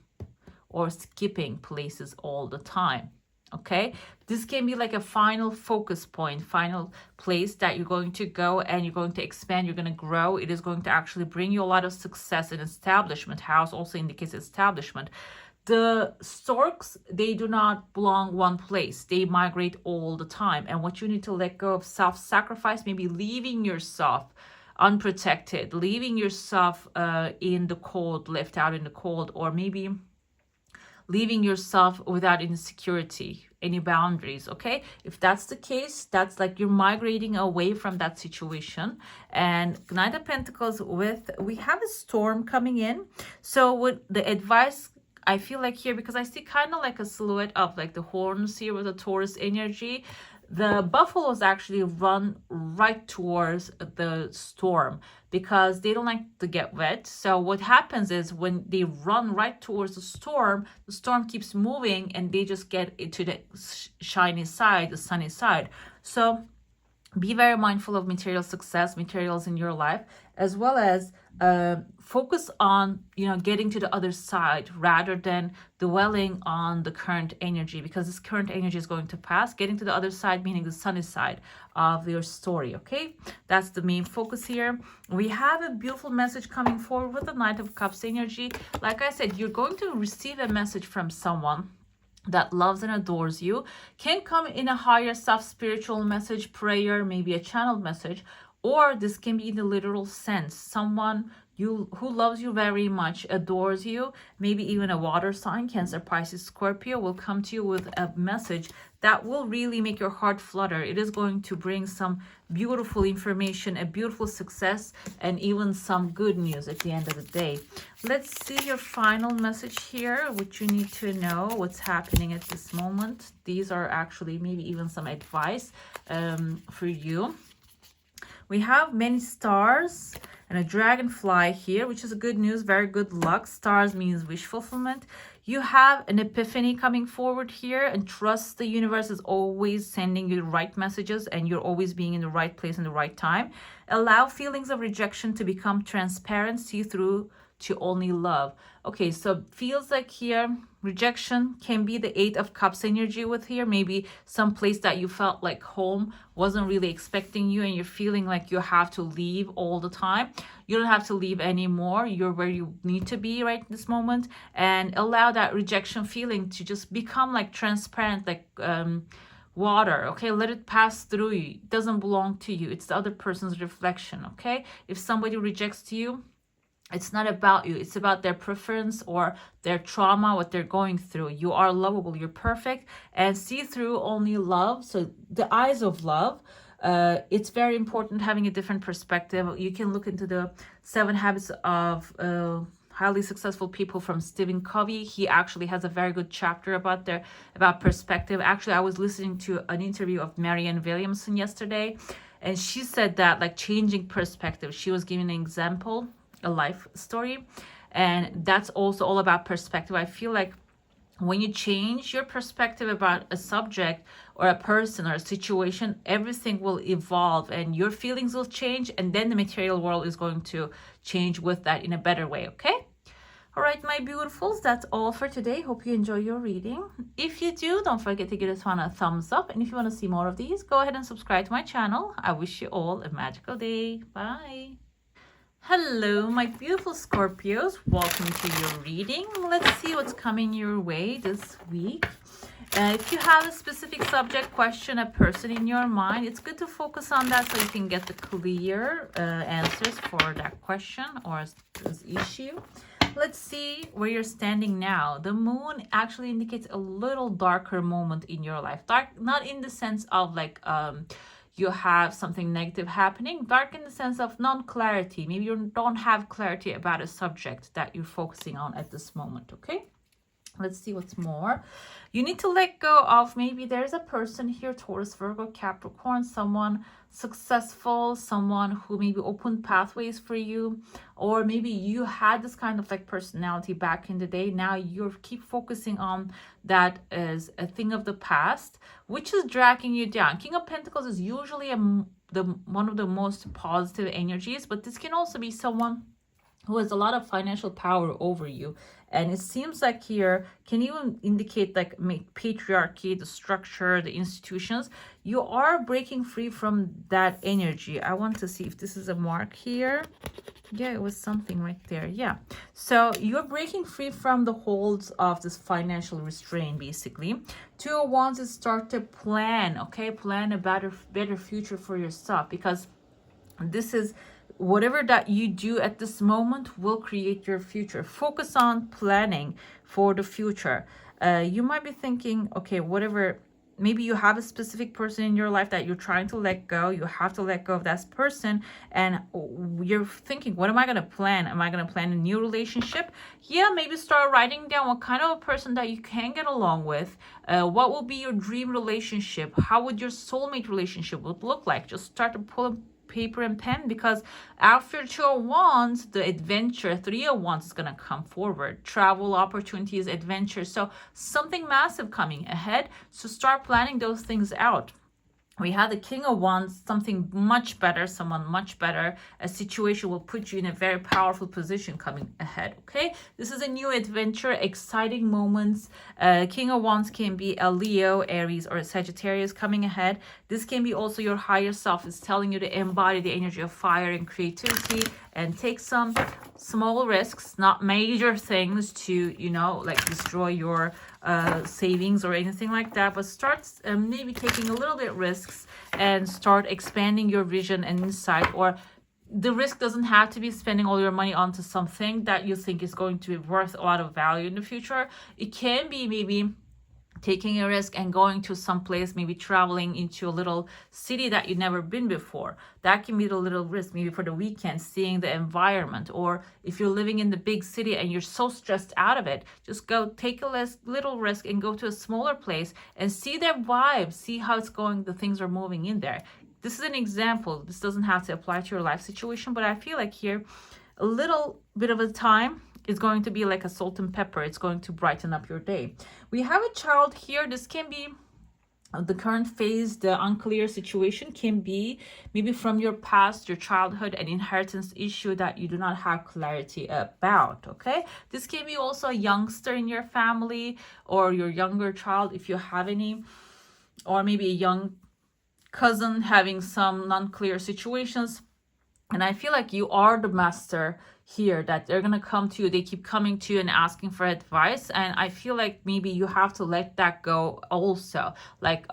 or skipping places all the time. Okay, this can be like a final focus point, final place that you're going to go and you're going to expand, you're going to grow. It is going to actually bring you a lot of success. In establishment house also indicates establishment. The storks, they do not belong one place. They migrate all the time. And what you need to let go of self-sacrifice, maybe leaving yourself unprotected, leaving yourself in the cold, left out in the cold, or maybe leaving yourself without any security, any boundaries, okay? If that's the case, that's like you're migrating away from that situation. And Knight of Pentacles we have a storm coming in. So with the advice, I feel like here, because I see kind of like a silhouette of like the horns here with the Taurus energy, the buffaloes actually run right towards the storm because they don't like to get wet. So what happens is when they run right towards the storm keeps moving and they just get into the shiny side, the sunny side. So be very mindful of material success, materials in your life, as well as focus on, getting to the other side rather than dwelling on the current energy, because this current energy is going to pass. Getting to the other side, meaning the sunny side of your story, okay? That's the main focus here. We have a beautiful message coming forward with the Knight of Cups energy. Like I said, you're going to receive a message from someone that loves and adores you. Can come in a higher self spiritual message, prayer, maybe a channeled message, or this can be in the literal sense. Someone who loves you very much, adores you, maybe even a water sign, Cancer, Pisces, Scorpio, will come to you with a message that will really make your heart flutter. It is going to bring some beautiful information, a beautiful success, and even some good news at the end of the day. Let's see your final message here, what you need to know, what's happening at this moment. These are actually maybe even some advice for you. We have many stars and a dragonfly here, which is a good news, very good luck. Stars means wish fulfillment. You have an epiphany coming forward here, and trust the universe is always sending you the right messages and you're always being in the right place in the right time. Allow feelings of rejection to become transparent, see through to only love. Okay, so feels like here rejection can be the Eight of Cups energy with here. Maybe some place that you felt like home wasn't really expecting you and you're feeling like you have to leave all the time. You don't have to leave anymore. You're where you need to be right this moment, and allow that rejection feeling to just become like transparent, like water. Okay, let it pass through you. It doesn't belong to you. It's the other person's reflection. Okay, if somebody rejects you, it's not about you. It's about their preference or their trauma, what they're going through. You are lovable. You're perfect. And see through only love. So the eyes of love. It's very important having a different perspective. You can look into the 7 habits of highly successful people from Stephen Covey. He actually has a very good chapter about perspective. Actually, I was listening to an interview of Marianne Williamson yesterday, and she said that like changing perspective. She was giving an example, a life story, and that's also all about perspective. I feel like when you change your perspective about a subject or a person or a situation, everything will evolve and your feelings will change, and then the material world is going to change with that in a better way. Okay, all right, my beautifuls, that's all for today. Hope you enjoy your reading. If you do, don't forget to give this one a thumbs up, and if you want to see more of these, go ahead and subscribe to my channel. I wish you all a magical day. Bye. Hello, my beautiful Scorpios. Welcome to your reading. Let's see what's coming your way this week. If you have a specific subject, question, a person in your mind, it's good to focus on that so you can get the clear answers for that question or this issue. Let's see where you're standing now. The moon actually indicates a little darker moment in your life. Dark, not in the sense of like you have something negative happening. Dark in the sense of non-clarity. Maybe you don't have clarity about a subject that you're focusing on at this moment, okay? Let's see what's more. You need to let go of, maybe there's a person here, Taurus, Virgo, Capricorn, someone successful, someone who maybe opened pathways for you, or maybe you had this kind of like personality back in the day. Now you keep focusing on that as a thing of the past, which is dragging you down. King of Pentacles is usually one of the most positive energies, but this can also be someone who has a lot of financial power over you. And it seems like here can even indicate like patriarchy, the structure, the institutions. You are breaking free from that energy. I want to see if this is a mark here. Yeah, it was something right there. Yeah. So you're breaking free from the holds of this financial restraint, basically. 2 of Wands is start to plan, okay? Plan a better future for yourself, because this is whatever that you do at this moment will create your future. Focus on planning for the future. You might be thinking, okay, whatever, maybe you have a specific person in your life that you're trying to let go. You have to let go of that person, and you're thinking, what am I going to plan? Am I going to plan a new relationship? Yeah, maybe start writing down what kind of a person that you can get along with. What will be your dream relationship? How would your soulmate relationship would look like? Just start to pull paper and pen, because after 2 of Wands, the adventure, 3 of Wands is going to come forward. Travel opportunities, adventure. So something massive coming ahead. So start planning those things out. We have the King of Wands, something much better, someone much better. A situation will put you in a very powerful position coming ahead, okay? This is a new adventure, exciting moments. King of Wands can be a Leo, Aries, or a Sagittarius coming ahead. This can be also your higher self is telling you to embody the energy of fire and creativity and take some small risks, not major things to, you know, like destroy your savings or anything like that, but start maybe taking a little bit risks and start expanding your vision and insight. Or the risk doesn't have to be spending all your money onto something that you think is going to be worth a lot of value in the future. It can be maybe taking a risk and going to some place, maybe traveling into a little city that you've never been before. That can be the little risk, maybe for the weekend, seeing the environment. Or if you're living in the big city and you're so stressed out of it, just go take a little risk and go to a smaller place and see their vibe, see how it's going, the things are moving in there. this is an example. This doesn't have to apply to your life situation, but I feel like here a little bit of a time is going to be like a salt and pepper. It's going to brighten up your day. We have a child here. This can be the current phase, the unclear situation can be maybe from your past, your childhood, an inheritance issue that you do not have clarity about. Okay, this can be also a youngster in your family or your younger child if you have any, or maybe a young cousin having some non-clear situations. And I feel like you are the master here, that they're going to come to you. They keep coming to you and asking for advice. And I feel like maybe you have to let that go also. Like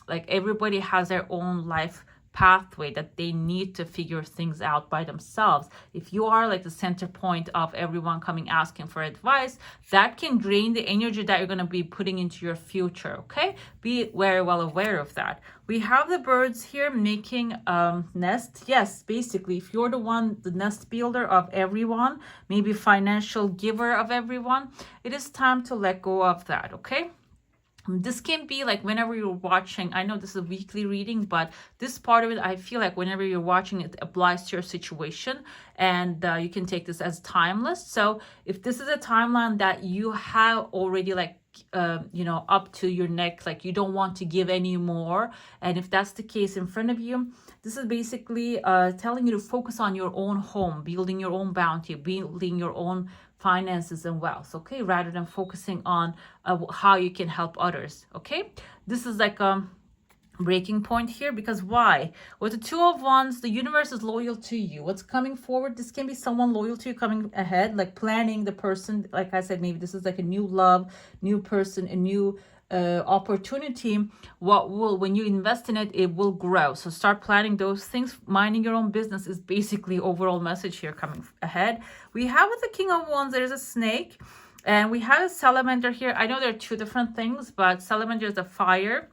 everybody has their own life pathway that they need to figure things out by themselves. If you are like the center point of everyone coming asking for advice, that can drain the energy that you're going to be putting into your future. Okay, be very well aware of that. We have the birds here making nest. Yes, basically if you're the nest builder of everyone, maybe financial giver of everyone, it is time to let go of that. Okay, this can be like whenever you're watching, I know this is a weekly reading, but this part of it, I feel like whenever you're watching, it applies to your situation, and you can take this as timeless. So if this is a timeline that you have already like up to your neck, like you don't want to give any more, and if that's the case in front of you, this is basically telling you to focus on your own home, building your own bounty, building your own finances and wealth, okay, rather than focusing on how you can help others. Okay, this is like a breaking point here, because why? With the Two of Wands, the universe is loyal to you. What's coming forward, this can be someone loyal to you coming ahead, like planning the person. Like I said, maybe this is like a new love, new person, a new opportunity. When you invest in it, it will grow. So start planning those things. Minding your own business is basically overall message here coming ahead. We have with the King of Wands, there's a snake, and we have a salamander here. I know there are two different things, but salamander is a fire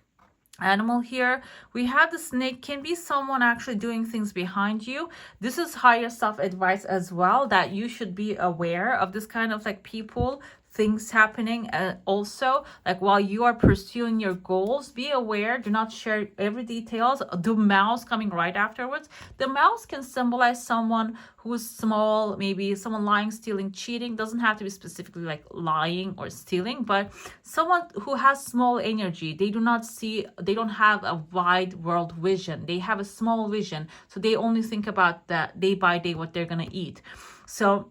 animal here. We have the snake, can be someone actually doing things behind you. This is higher self advice as well, that you should be aware of this kind of like people, things happening. Also, like while you are pursuing your goals, be aware, do not share every details. The mouse coming right afterwards, the mouse can symbolize someone who's small, maybe someone lying, stealing, cheating. Doesn't have to be specifically like lying or stealing, but someone who has small energy. They don't have a wide world vision. They have a small vision, so they only think about that day by day, what they're gonna eat. So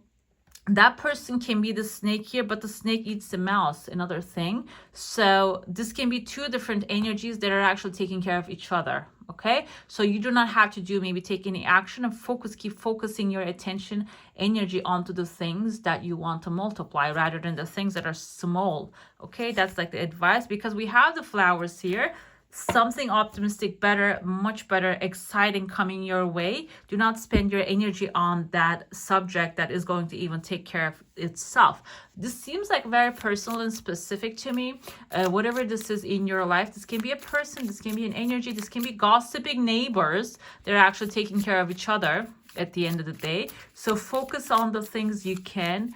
that person can be the snake here, but the snake eats the mouse, another thing. So this can be two different energies that are actually taking care of each other. Okay, so you do not have to maybe take any action, and keep focusing your attention, energy onto the things that you want to multiply rather than the things that are small. Okay, that's like the advice, because we have the flowers here. Something optimistic, better, much better, exciting coming your way. Do not spend your energy on that subject that is going to even take care of itself. This seems like very personal and specific to me. Whatever this is in your life, this can be a person, this can be an energy, this can be gossiping neighbors. They're actually taking care of each other at the end of the day. So focus on the things you can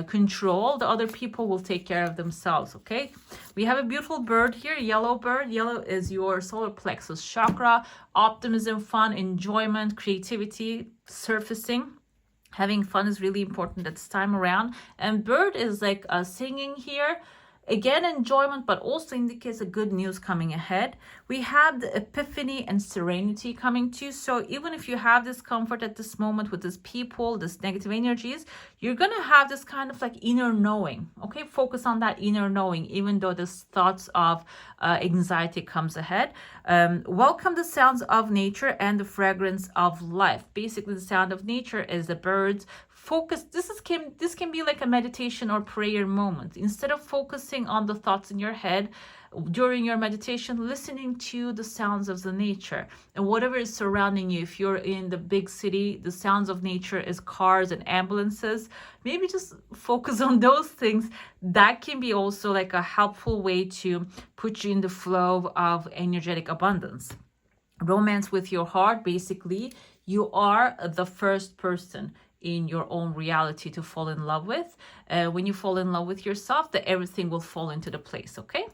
control. The other people will take care of themselves. Okay, we have a beautiful bird here, yellow bird. Yellow is your solar plexus chakra. Optimism, fun, enjoyment, creativity surfacing. Having fun is really important at this time around. And bird is like singing here. Again, enjoyment, but also indicates a good news coming ahead. We have the epiphany and serenity coming too. So even if you have this comfort at this moment with these people, this negative energies, you're going to have this kind of like inner knowing. Okay, focus on that inner knowing, even though this thoughts of anxiety comes ahead. Welcome the sounds of nature and the fragrance of life. Basically, the sound of nature is the birds. Focus. This can be like a meditation or prayer moment. Instead of focusing on the thoughts in your head during your meditation, listening to the sounds of the nature and whatever is surrounding you. If you're in the big city, the sounds of nature is cars and ambulances. Maybe just focus on those things. That can be also like a helpful way to put you in the flow of energetic abundance. Romance with your heart. Basically, you are the first person in your own reality to fall in love with. When you fall in love with yourself, that everything will fall into the place. Okay,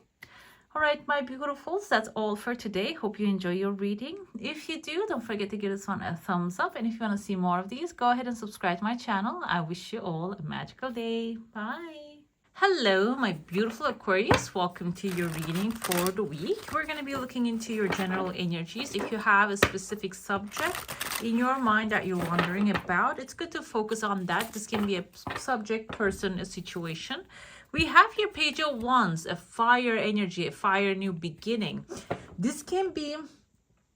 All right, my beautifuls, that's all for today. Hope you enjoy your reading. If you do, don't forget to give this one a thumbs up. And if you want to see more of these, go ahead and subscribe to my channel. I wish you all a magical day. Bye. Hello, my beautiful Aquarius. Welcome to your reading for the week. We're going to be looking into your general energies. If you have a specific subject in your mind that you're wondering about, it's good to focus on that. This can be a subject, person, a situation. We have here Page of Wands, a fire energy, a fire new beginning. This can be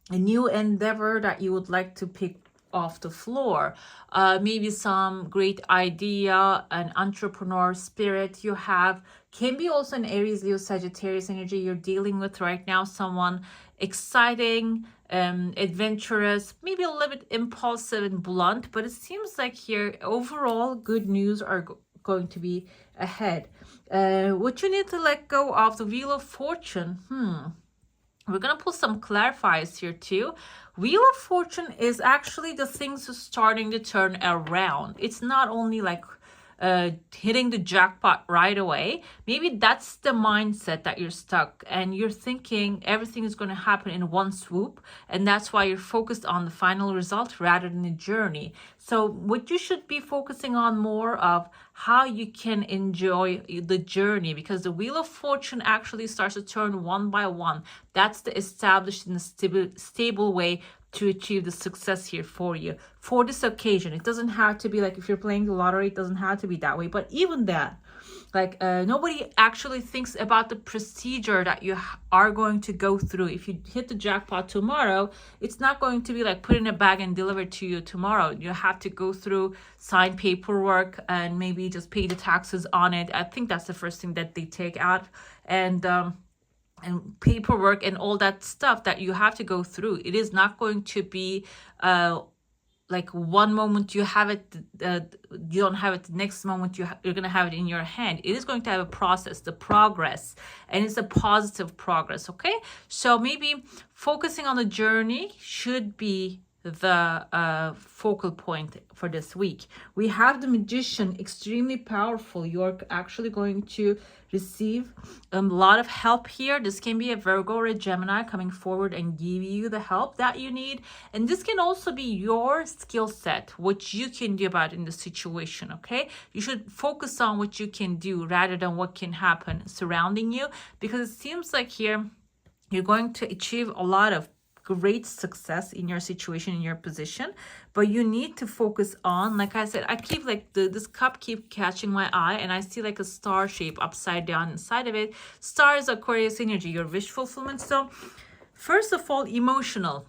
a new endeavor that you would like to pick off the floor. Maybe some great idea, an entrepreneur spirit you have. Can be also an Aries, Leo, Sagittarius energy you're dealing with right now. Someone exciting, adventurous, maybe a little bit impulsive and blunt, but it seems like here overall good news are going to be ahead. What you need to let go of, the Wheel of Fortune. We're going to pull some clarifiers here too. Wheel of Fortune is actually the things starting to turn around. It's not only like hitting the jackpot right away. Maybe that's the mindset that you're stuck and you're thinking everything is going to happen in one swoop, and that's why you're focused on the final result rather than the journey. So what you should be focusing on more of how you can enjoy the journey, because the Wheel of Fortune actually starts to turn one by one. That's the established and stable way to achieve the success here for you for this occasion. It doesn't have to be like if you're playing the lottery, it doesn't have to be that way. But even that, like nobody actually thinks about the procedure that you are going to go through. If you hit the jackpot tomorrow, it's not going to be like put in a bag and delivered to you tomorrow. You have to go through, sign paperwork, and maybe just pay the taxes on it. I think that's the first thing that they take out, and paperwork and all that stuff that you have to go through. It is not going to be like one moment you have it, you don't have it, the next moment you're going to have it in your hand. It is going to have a process, the progress, and it's a positive progress. Okay, so maybe focusing on the journey should be the focal point for this week. We have the Magician, extremely powerful. You're actually going to receive a lot of help here. This can be a Virgo or a Gemini coming forward and give you the help that you need, and this can also be your skill set, what you can do about in the situation. Okay, you should focus on what you can do rather than what can happen surrounding you, because it seems like here you're going to achieve a lot of great success in your situation, in your position, but you need to focus on, like I said, I keep like this cup keep catching my eye, and I see like a star shape upside down inside of it. Star is Aquarius energy, your wish fulfillment. So first of all, emotional.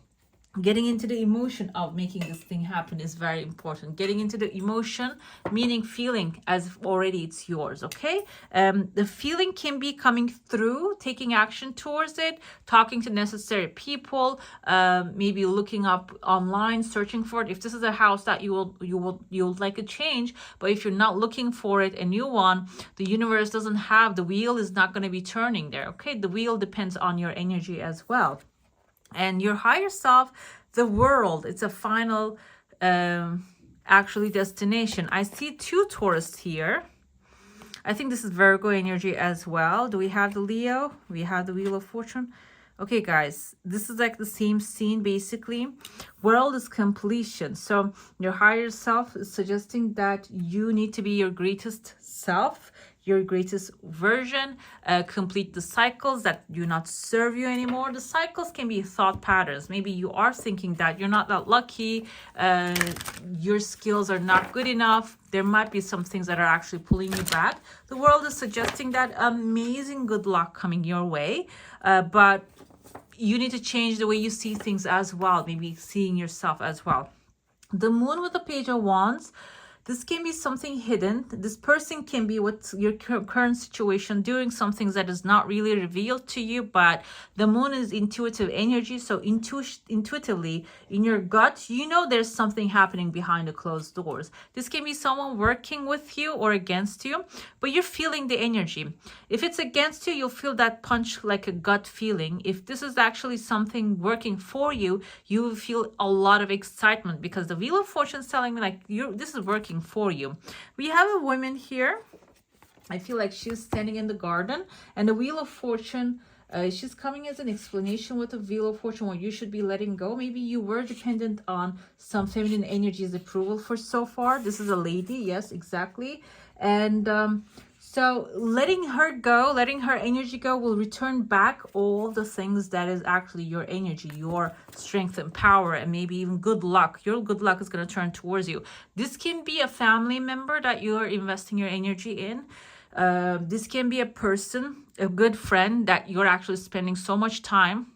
Getting into the emotion of making this thing happen is very important. Getting into the emotion, meaning feeling as if already it's yours. Okay, the feeling can be coming through, taking action towards it, talking to necessary people, maybe looking up online, searching for it. If this is a house that you'll like a change, but if you're not looking for it, a new one, the universe doesn't have, the wheel is not going to be turning there. Okay, the wheel depends on your energy as well. And your higher self, the world, it's a final actually destination. I see two Taurus here. I think this is Virgo energy as well. Do we have the Leo? We have the Wheel of Fortune. Okay, guys, this is like the same scene basically. World is completion. So your higher self is suggesting that you need to be your greatest self, your greatest version, complete the cycles that do not serve you anymore. The cycles can be thought patterns. Maybe you are thinking that you're not that lucky, your skills are not good enough. There might be some things that are actually pulling you back. The world is suggesting that amazing good luck coming your way, but you need to change the way you see things as well, maybe seeing yourself as well. The moon with the Page of Wands, this can be something hidden. This person can be what's your current situation, doing some things that is not really revealed to you, but the moon is intuitive energy. So intuitively in your gut, you know there's something happening behind the closed doors. This can be someone working with you or against you, but you're feeling the energy. If it's against you, you'll feel that punch like a gut feeling. If this is actually something working for you, you will feel a lot of excitement, because the Wheel of Fortune is telling me like this is working for you. We have a woman here. I feel like she's standing in the garden, and the Wheel of Fortune She's coming as an explanation with a Wheel of Fortune, what you should be letting go. Maybe you were dependent on some feminine energies approval for so far. This is a lady. Yes, exactly. And so letting her go, letting her energy go will return back all the things that is actually your energy, your strength and power, and maybe even good luck. Your good luck is going to turn towards you. This can be a family member that you are investing your energy in. This can be a person, a good friend that you're actually spending so much time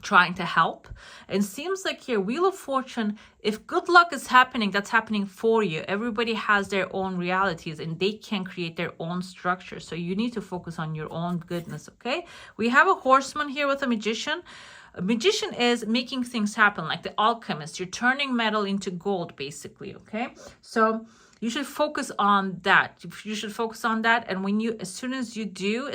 trying to help. And seems like here, Wheel of Fortune, if good luck is happening, that's happening for you. Everybody has their own realities and they can create their own structure. So you need to focus on your own goodness, okay? We have a Horseman here with a Magician. A magician is making things happen, like the alchemist. You're turning metal into gold, basically, okay? So you should focus on that. You should focus on that. And when you, as soon as you do,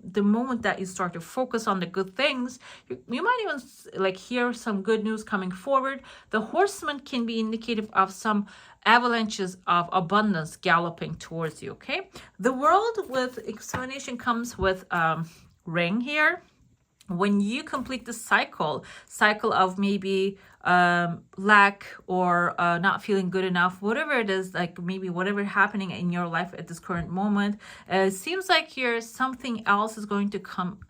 the moment that you start to focus on the good things, you might even like hear some good news coming forward. The Horseman can be indicative of some avalanches of abundance galloping towards you, okay? The World with explanation comes with ring here. When you complete the cycle of maybe lack or not feeling good enough, whatever it is, like maybe whatever happening in your life at this current moment, it seems like here something else is going to come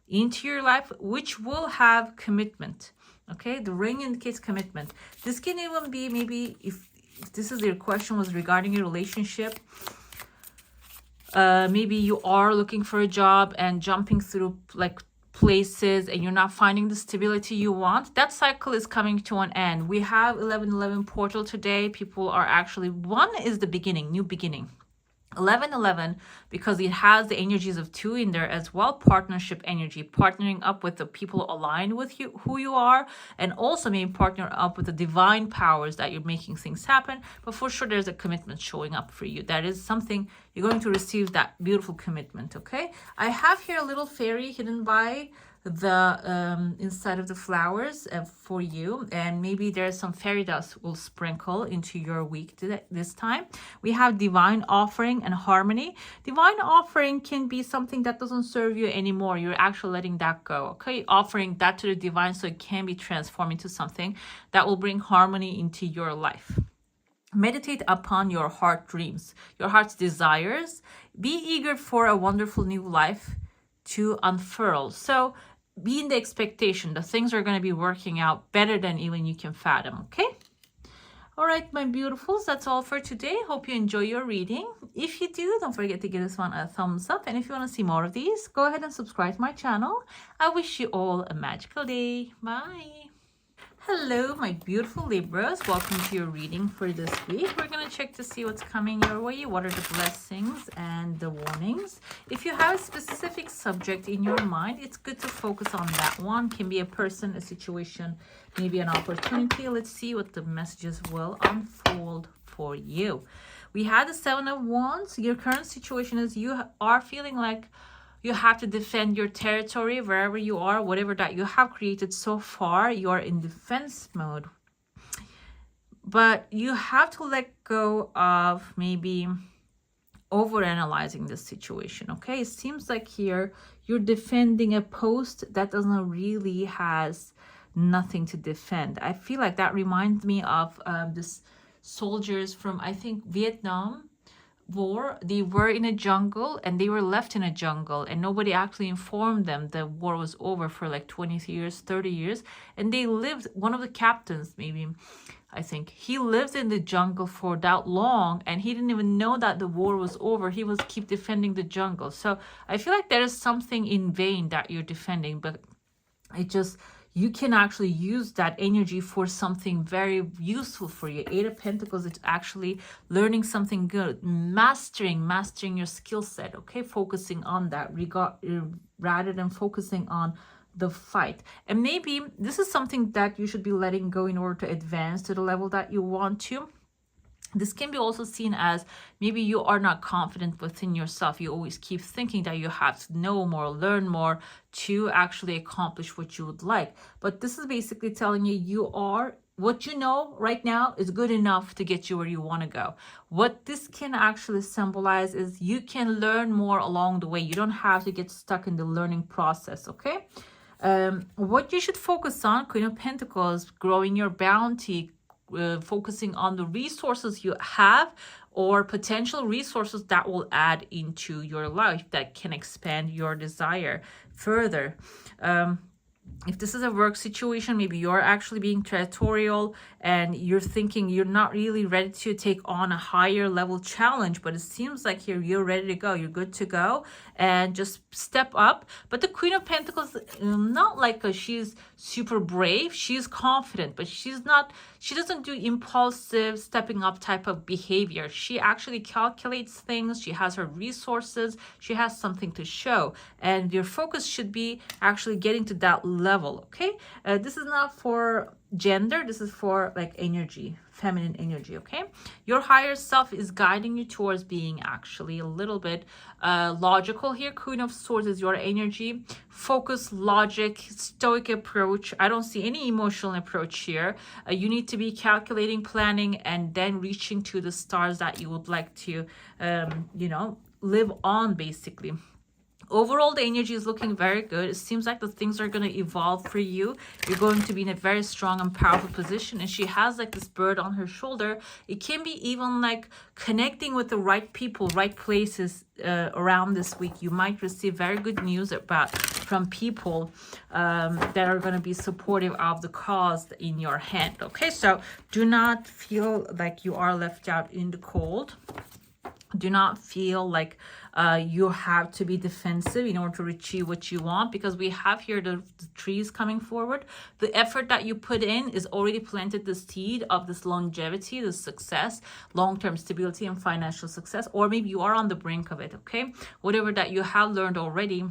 into your life, which will have commitment. Okay, the ring indicates commitment. This can even be maybe if this is your question was regarding your relationship. Maybe you are looking for a job and jumping through like places and you're not finding the stability you want. That cycle is coming to an end. We have 11/11 portal today. People are actually, one is the beginning, new beginning. 11/11, because it has the energies of 2 in there as well, partnership energy, partnering up with the people aligned with you, who you are, and also maybe partner up with the divine powers that you're making things happen. But for sure, there's a commitment showing up for you. That is something you're going to receive, that beautiful commitment, okay? I have here a little fairy hidden by the inside of the flowers for you, and maybe there's some fairy dust will sprinkle into your week this time. We have divine offering and harmony. Divine offering can be something that doesn't serve you anymore. You're actually letting that go, okay? Offering that to the divine so it can be transformed into something that will bring harmony into your life. Meditate upon your heart dreams, your heart's desires. Be eager for a wonderful new life to unfurl. So be in the expectation that things are going to be working out better than even you can fathom, okay? All right, my beautifuls, that's all for today. Hope you enjoy your reading. If you do, don't forget to give this one a thumbs up. And if you want to see more of these, go ahead and subscribe to my channel. I wish you all a magical day. Bye. Hello, my beautiful Libras. Welcome to your reading for this week. We're going to check to see what's coming your way. What are the blessings and the warnings? If you have a specific subject in your mind, it's good to focus on that one. Can be a person, a situation, maybe an opportunity. Let's see what the messages will unfold for you. We had the 7 of Wands. Your current situation is you are feeling like you have to defend your territory wherever you are, whatever that you have created so far. You are in defense mode. But you have to let go of maybe overanalyzing this situation, okay? It seems like here you're defending a post that doesn't really has nothing to defend. I feel like that reminds me of this soldiers from, I think, Vietnam War. They were in a jungle and they were left in a jungle and nobody actually informed them the war was over for like 20 years, 30 years. And they lived, one of the captains maybe, I think, he lived in the jungle for that long and he didn't even know that the war was over. He was keep defending the jungle. So I feel like there is something in vain that you're defending, but it just, you can actually use that energy for something very useful for you. 8 of Pentacles, it's actually learning something good, mastering your skill set, okay? Focusing on that rather than focusing on the fight. And maybe this is something that you should be letting go in order to advance to the level that you want to. This can be also seen as maybe you are not confident within yourself. You always keep thinking that you have to know more, learn more to actually accomplish what you would like. But this is basically telling you you are what you know right now is good enough to get you where you want to go. What this can actually symbolize is you can learn more along the way. You don't have to get stuck in the learning process, okay? What you should focus on, Queen of Pentacles, growing your bounty, focusing on the resources you have or potential resources that will add into your life that can expand your desire further. If this is a work situation, maybe you're actually being territorial and you're thinking you're not really ready to take on a higher level challenge, but it seems like you're ready to go, you're good to go, and just step up. But the Queen of Pentacles, not like she's super brave, she's confident, but she doesn't do impulsive stepping up type of behavior. She actually calculates things, she has her resources, she has something to show, and your focus should be actually getting to that level, okay? This is not for gender, this is for like energy, feminine energy, okay? Your higher self is guiding you towards being actually a little bit logical here. Queen of Swords is your energy, focus, logic, stoic approach. I don't see any emotional approach here. You need to be calculating, planning, and then reaching to the stars that you would like to live on, basically. Overall, the energy is looking very good. It seems like the things are going to evolve for you. You're going to be in a very strong and powerful position. And she has like this bird on her shoulder. It can be even like connecting with the right people, right places around this week. You might receive very good news from people that are going to be supportive of the cause in your hand. Okay, so do not feel like you are left out in the cold. Do not feel like you have to be defensive in order to achieve what you want, because we have here the trees coming forward. The effort that you put in is already planted the seed of this longevity, this success, long-term stability and financial success, or maybe you are on the brink of it, okay? Whatever that you have learned already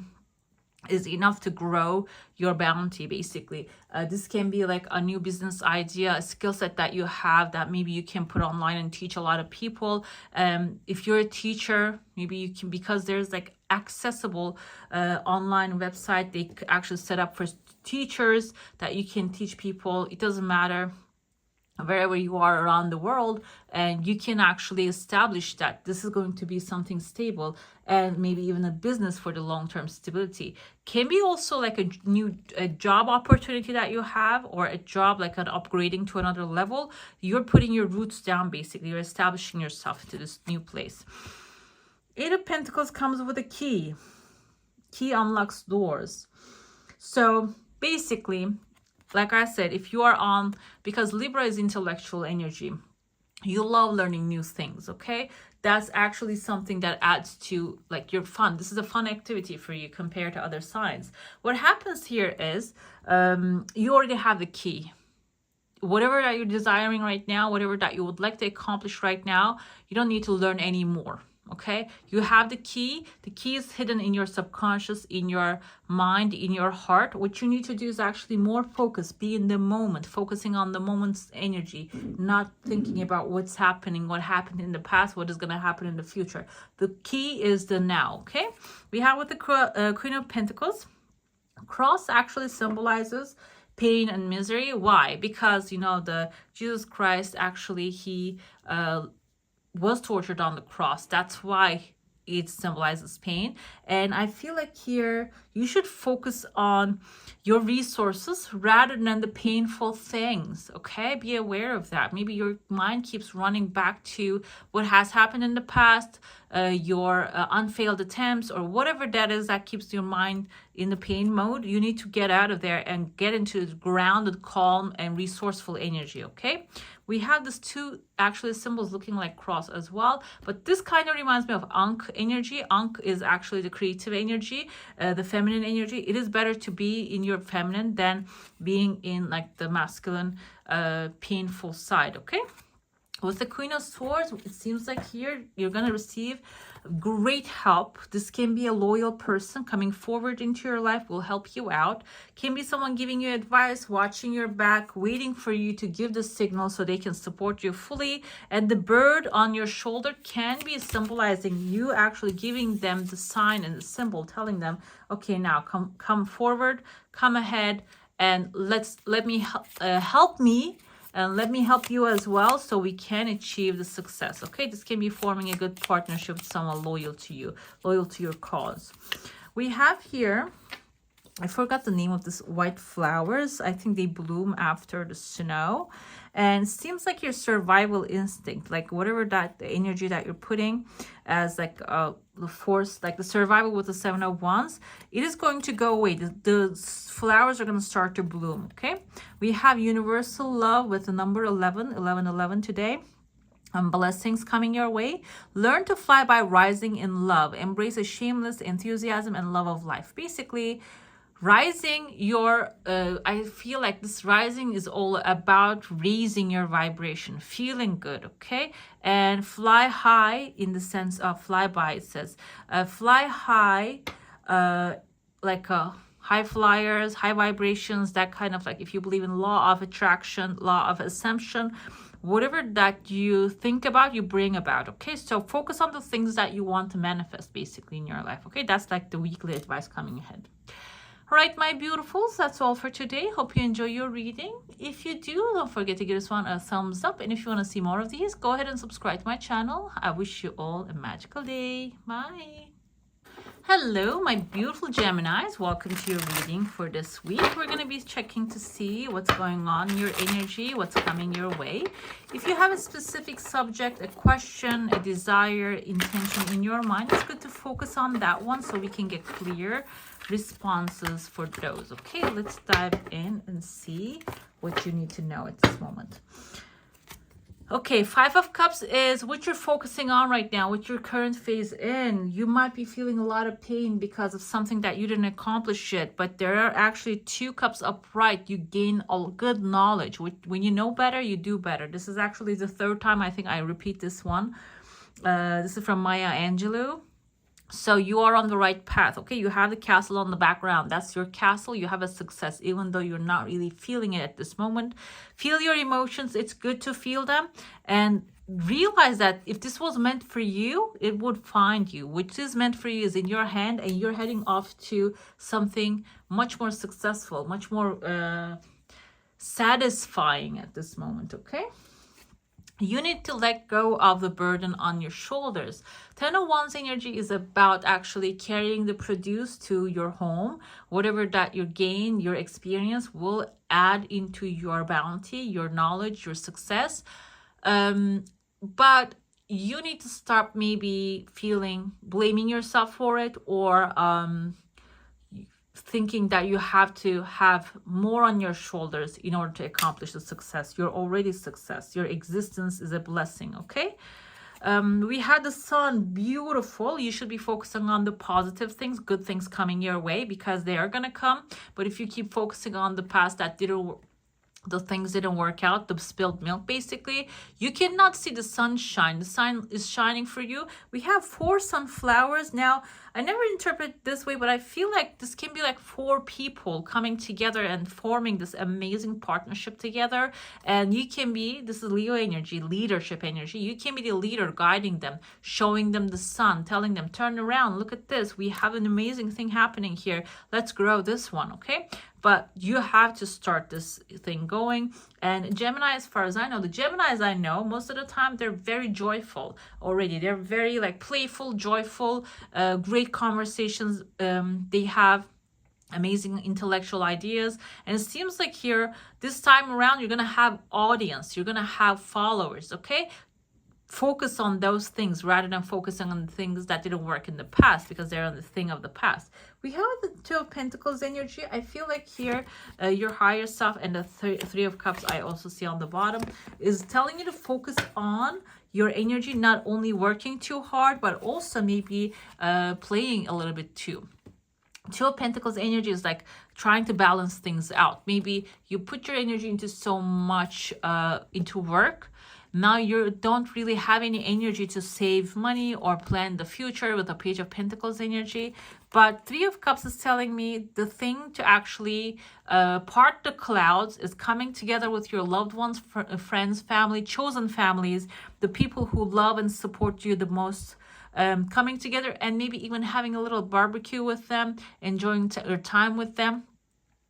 is enough to grow your bounty, basically. This can be like a new business idea, a skill set that you have that maybe you can put online and teach a lot of people. If you're a teacher, maybe you can, because there's like accessible online website they actually set up for teachers that you can teach people. It doesn't matter wherever you are around the world, and you can actually establish that this is going to be something stable and maybe even a business for the long-term stability. Can be also like a job opportunity that you have, or a job like an upgrading to another level. You're putting your roots down, basically. You're establishing yourself into this new place. Eight of Pentacles comes with a key. Key unlocks doors. So basically, like I said, if you are on, because Libra is intellectual energy, you love learning new things, okay? That's actually something that adds to like your fun. This is a fun activity for you compared to other signs. What happens here is you already have the key. Whatever that you're desiring right now, whatever that you would like to accomplish right now, you don't need to learn any more. Okay, you have the key. The key is hidden in your subconscious, in your mind, in your heart. What you need to do is actually more focus, be in the moment, focusing on the moment's energy, not thinking about what's happening, what happened in the past, what is going to happen in the future. The key is the now. Okay, we have with the Queen of Pentacles. Cross actually symbolizes pain and misery. Why? Because the Jesus Christ actually he was tortured on the cross. That's why it symbolizes pain. And I feel like here you should focus on your resources rather than the painful things. Okay, be aware of that. Maybe your mind keeps running back to what has happened in the past, your unfailed attempts, or whatever that is that keeps your mind in the pain mode. You need to get out of there and get into grounded, calm, and resourceful energy. Okay, we have these two actually symbols looking like cross as well, but this kind of reminds me of Ankh energy. Ankh is actually the creative energy, the feminine energy. It is better to be in your feminine than being in like the masculine painful side. Okay, with the Queen of Swords, it seems like here you're going to receive great help. This can be a loyal person coming forward into your life, will help you out. Can be someone giving you advice, watching your back, waiting for you to give the signal so they can support you fully. And the bird on your shoulder can be symbolizing you actually giving them the sign and the symbol, telling them, okay, now come forward, come ahead, and let me help me and let me help you as well so we can achieve the success. Okay, this can be forming a good partnership with someone loyal to you, loyal to your cause. We have here, I forgot the name of this white flowers. I think they bloom after the snow. And it seems like your survival instinct, like whatever that the energy that you're putting as like the force, like the survival with the 7 of Wands, it is going to go away. The flowers are going to start to bloom. Okay, we have universal love with the number 11, 11, 11 today. Blessings coming your way. Learn to fly by rising in love. Embrace a shameless enthusiasm and love of life. Basically, rising your I feel like this rising is all about raising your vibration, feeling good. Okay, and fly high in the sense of fly by. It says fly high, like high flyers, high vibrations, that kind of, like if you believe in law of attraction, law of assumption, whatever that you think about, you bring about. Okay, so focus on the things that you want to manifest basically in your life. Okay, that's like the weekly advice coming ahead. All right, my beautifuls, that's all for today. Hope you enjoy your reading. If you do, don't forget to give this one a thumbs up. And if you want to see more of these, go ahead and subscribe to my channel. I wish you all a magical day. Bye. Hello, my beautiful Geminis. Welcome to your reading for this week. We're going to be checking to see what's going on in your energy, what's coming your way. If you have a specific subject, a question, a desire, intention in your mind, it's good to focus on that one so we can get clear responses for those. Okay, let's dive in and see what you need to know at this moment. Okay, 5 of Cups is what you're focusing on right now, what your current phase in. You might be feeling a lot of pain because of something that you didn't accomplish yet, but there are actually 2 cups upright. You gain a good knowledge. When you know better, you do better. This is actually the 3rd time I think I repeat this one. This is from Maya Angelou. So you are on the right path. Okay, you have the castle on the background. That's your castle. You have a success, even though you're not really feeling it at this moment. Feel your emotions. It's good to feel them. And realize that if this was meant for you, it would find you. Which is meant for you is in your hand, and you're heading off to something much more successful, much more satisfying at this moment. Okay. You need to let go of the burden on your shoulders. 10 of Wands energy is about actually carrying the produce to your home. Whatever that you gain, your experience will add into your bounty, your knowledge, your success. But you need to stop maybe blaming yourself for it, or thinking that you have to have more on your shoulders in order to accomplish the success. You're already success. Your existence is a blessing. Okay, we had the sun, beautiful. You should be focusing on the positive things, good things coming your way, because they are gonna come. But if you keep focusing on the past that the things didn't work out, the spilled milk, basically, you cannot see the sunshine. The sun is shining for you. We have 4 sunflowers. Now, I never interpret this way, but I feel like this can be like 4 people coming together and forming this amazing partnership together. And you can be, this is Leo energy, leadership energy. You can be the leader, guiding them, showing them the sun, telling them, turn around, look at this. We have an amazing thing happening here. Let's grow this one, okay? But you have to start this thing going. And Gemini, as far as I know, the Geminis I know, most of the time, they're very joyful already. They're very like playful, joyful, great conversations. They have amazing intellectual ideas. And it seems like here, this time around, you're going to have audience. You're going to have followers, okay? Focus on those things rather than focusing on the things that didn't work in the past, because they're on the thing of the past. We have the 2 of Pentacles energy. I feel like here your higher self, and the 3 of Cups I also see on the bottom, is telling you to focus on your energy, not only working too hard, but also maybe playing a little bit too. 2 of Pentacles energy is like trying to balance things out. Maybe you put your energy into so much into work. Now you don't really have any energy to save money or plan the future with the Page of Pentacles energy. But 3 of Cups is telling me the thing to actually part the clouds is coming together with your loved ones, friends, family, chosen families, the people who love and support you the most, coming together and maybe even having a little barbecue with them, enjoying your time with them.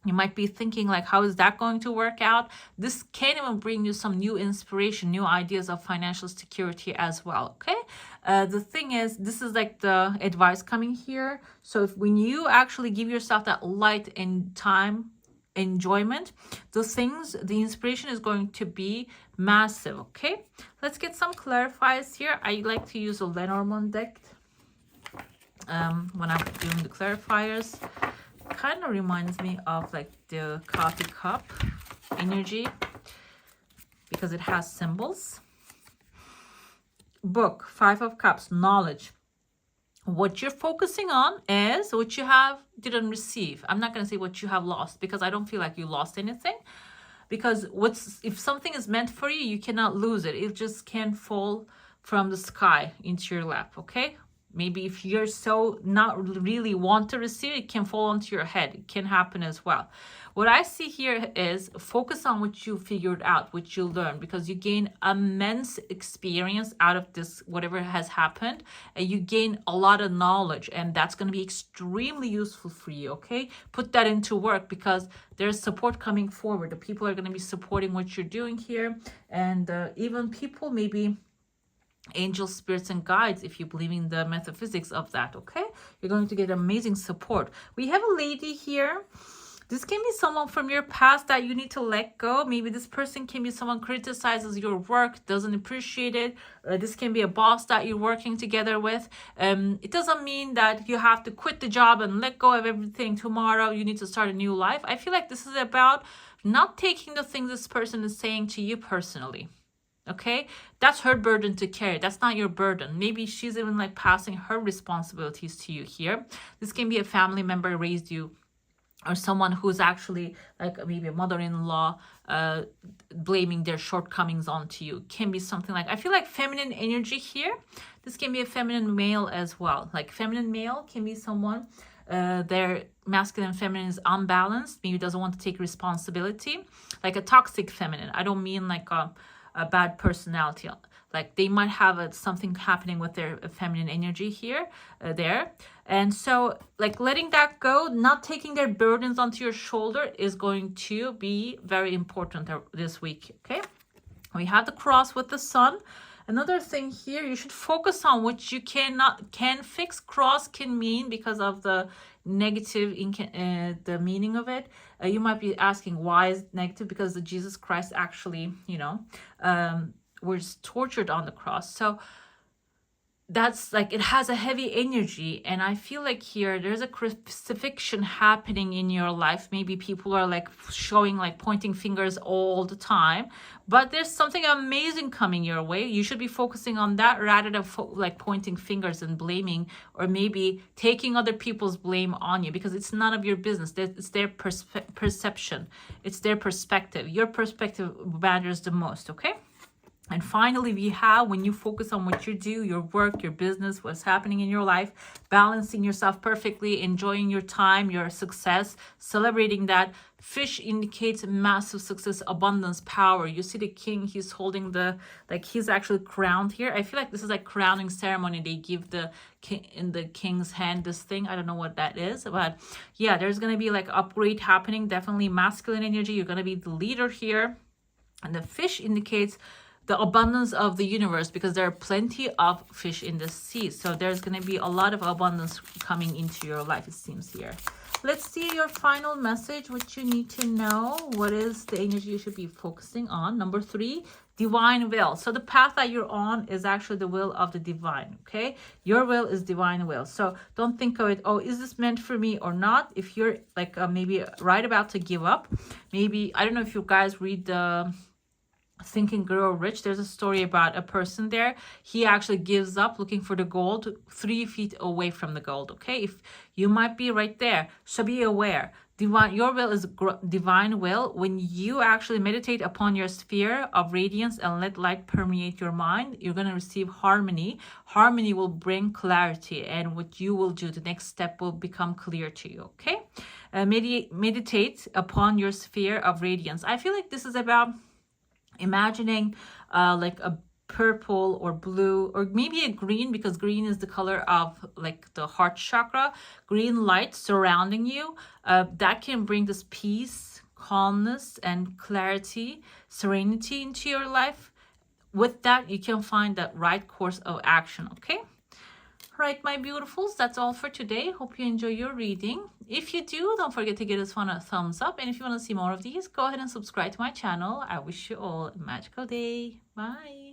You might be thinking like, how is that going to work out? This can even bring you some new inspiration, new ideas of financial security as well, okay? The thing is, this is like the advice coming here. So if when you actually give yourself that light and time enjoyment, the inspiration is going to be massive, okay? Let's get some clarifiers here. I like to use a Lenormand deck when I'm doing the clarifiers. Kind of reminds me of like the coffee cup energy because it has symbols. Book, 5 of Cups, knowledge. What you're focusing on is what you didn't receive. I'm not going to say what you have lost because I don't feel like you lost anything. Because if something is meant for you, you cannot lose it. It just can't fall from the sky into your lap, okay? Maybe if you're so not really want to receive, it can fall onto your head. It can happen as well. What I see here is focus on what you figured out, what you learned, because you gain immense experience out of this, whatever has happened, and you gain a lot of knowledge, and that's going to be extremely useful for you, okay? Put that into work because there's support coming forward. The people are going to be supporting what you're doing here, and even people maybe angels, spirits, and guides, if you believe in the metaphysics of that, okay? You're going to get amazing support. We have a lady here. This can be someone from your past that you need to let go. Maybe this person can be someone criticizes your work, doesn't appreciate it. This can be a boss that you're working together with. It doesn't mean that you have to quit the job and let go of everything tomorrow. You need to start a new life. I feel like this is about not taking the things this person is saying to you personally. Okay, that's her burden to carry. That's not your burden. Maybe she's even like passing her responsibilities to you here. This can be a family member raised you, or someone who's actually like maybe a mother-in-law blaming their shortcomings onto you. Can be something like, I feel like feminine energy here. This can be a feminine male as well. Like feminine male can be someone their masculine and feminine is unbalanced, maybe doesn't want to take responsibility, like a toxic feminine. I don't mean like a bad personality, like they might have something happening with their feminine energy here, there. And so like letting that go, not taking their burdens onto your shoulder is going to be very important this week, okay? We have the cross with the sun. Another thing here, you should focus on what you can fix. Cross can mean, because of the negative, the meaning of it. You might be asking, why is it negative? Because the Jesus Christ actually, was tortured on the cross. So that's like, it has a heavy energy. And I feel like here there's a crucifixion happening in your life. Maybe people are like showing, like pointing fingers all the time, but there's something amazing coming your way. You should be focusing on that rather than like pointing fingers and blaming, or maybe taking other people's blame on you, because it's none of your business. It's their perception. It's their perspective. Your perspective matters the most, okay? And finally, we have, when you focus on what you do, your work, your business, what's happening in your life, balancing yourself perfectly, enjoying your time, your success, celebrating that. Fish indicates massive success, abundance, power. You see the king, he's holding he's actually crowned here. I feel like this is like crowning ceremony. They give the king in the king's hand this thing. I don't know what that is, but yeah, there's going to be like upgrade happening. Definitely masculine energy. You're going to be the leader here. And the fish indicates the abundance of the universe, because there are plenty of fish in the sea. So there's going to be a lot of abundance coming into your life, it seems here. Let's see your final message, what you need to know. What is the energy you should be focusing on? Number 3, divine will. So the path that you're on is actually the will of the divine, okay? Your will is divine will. So don't think of it, oh, is this meant for me or not? If you're like maybe right about to give up, maybe, I don't know if you guys read the Think and Grow Rich. There's a story about a person there. He actually gives up looking for the gold 3 feet away from the gold, okay? If you might be right there, so be aware. Your will is divine will. When you actually meditate upon your sphere of radiance and let light permeate your mind, you're going to receive harmony. Harmony will bring clarity, and what you will do, the next step will become clear to you, okay? Meditate upon your sphere of radiance. I feel like this is about imagining like a purple or blue, or maybe a green, because green is the color of like the heart chakra, green light surrounding you, that can bring this peace, calmness, and clarity, serenity into your life. With that, you can find that right course of action. Okay. Right, my beautifuls, that's all for today. Hope you enjoy your reading. If you do, don't forget to give this one a thumbs up. And if you want to see more of these, go ahead and subscribe to my channel. I wish you all a magical day. Bye.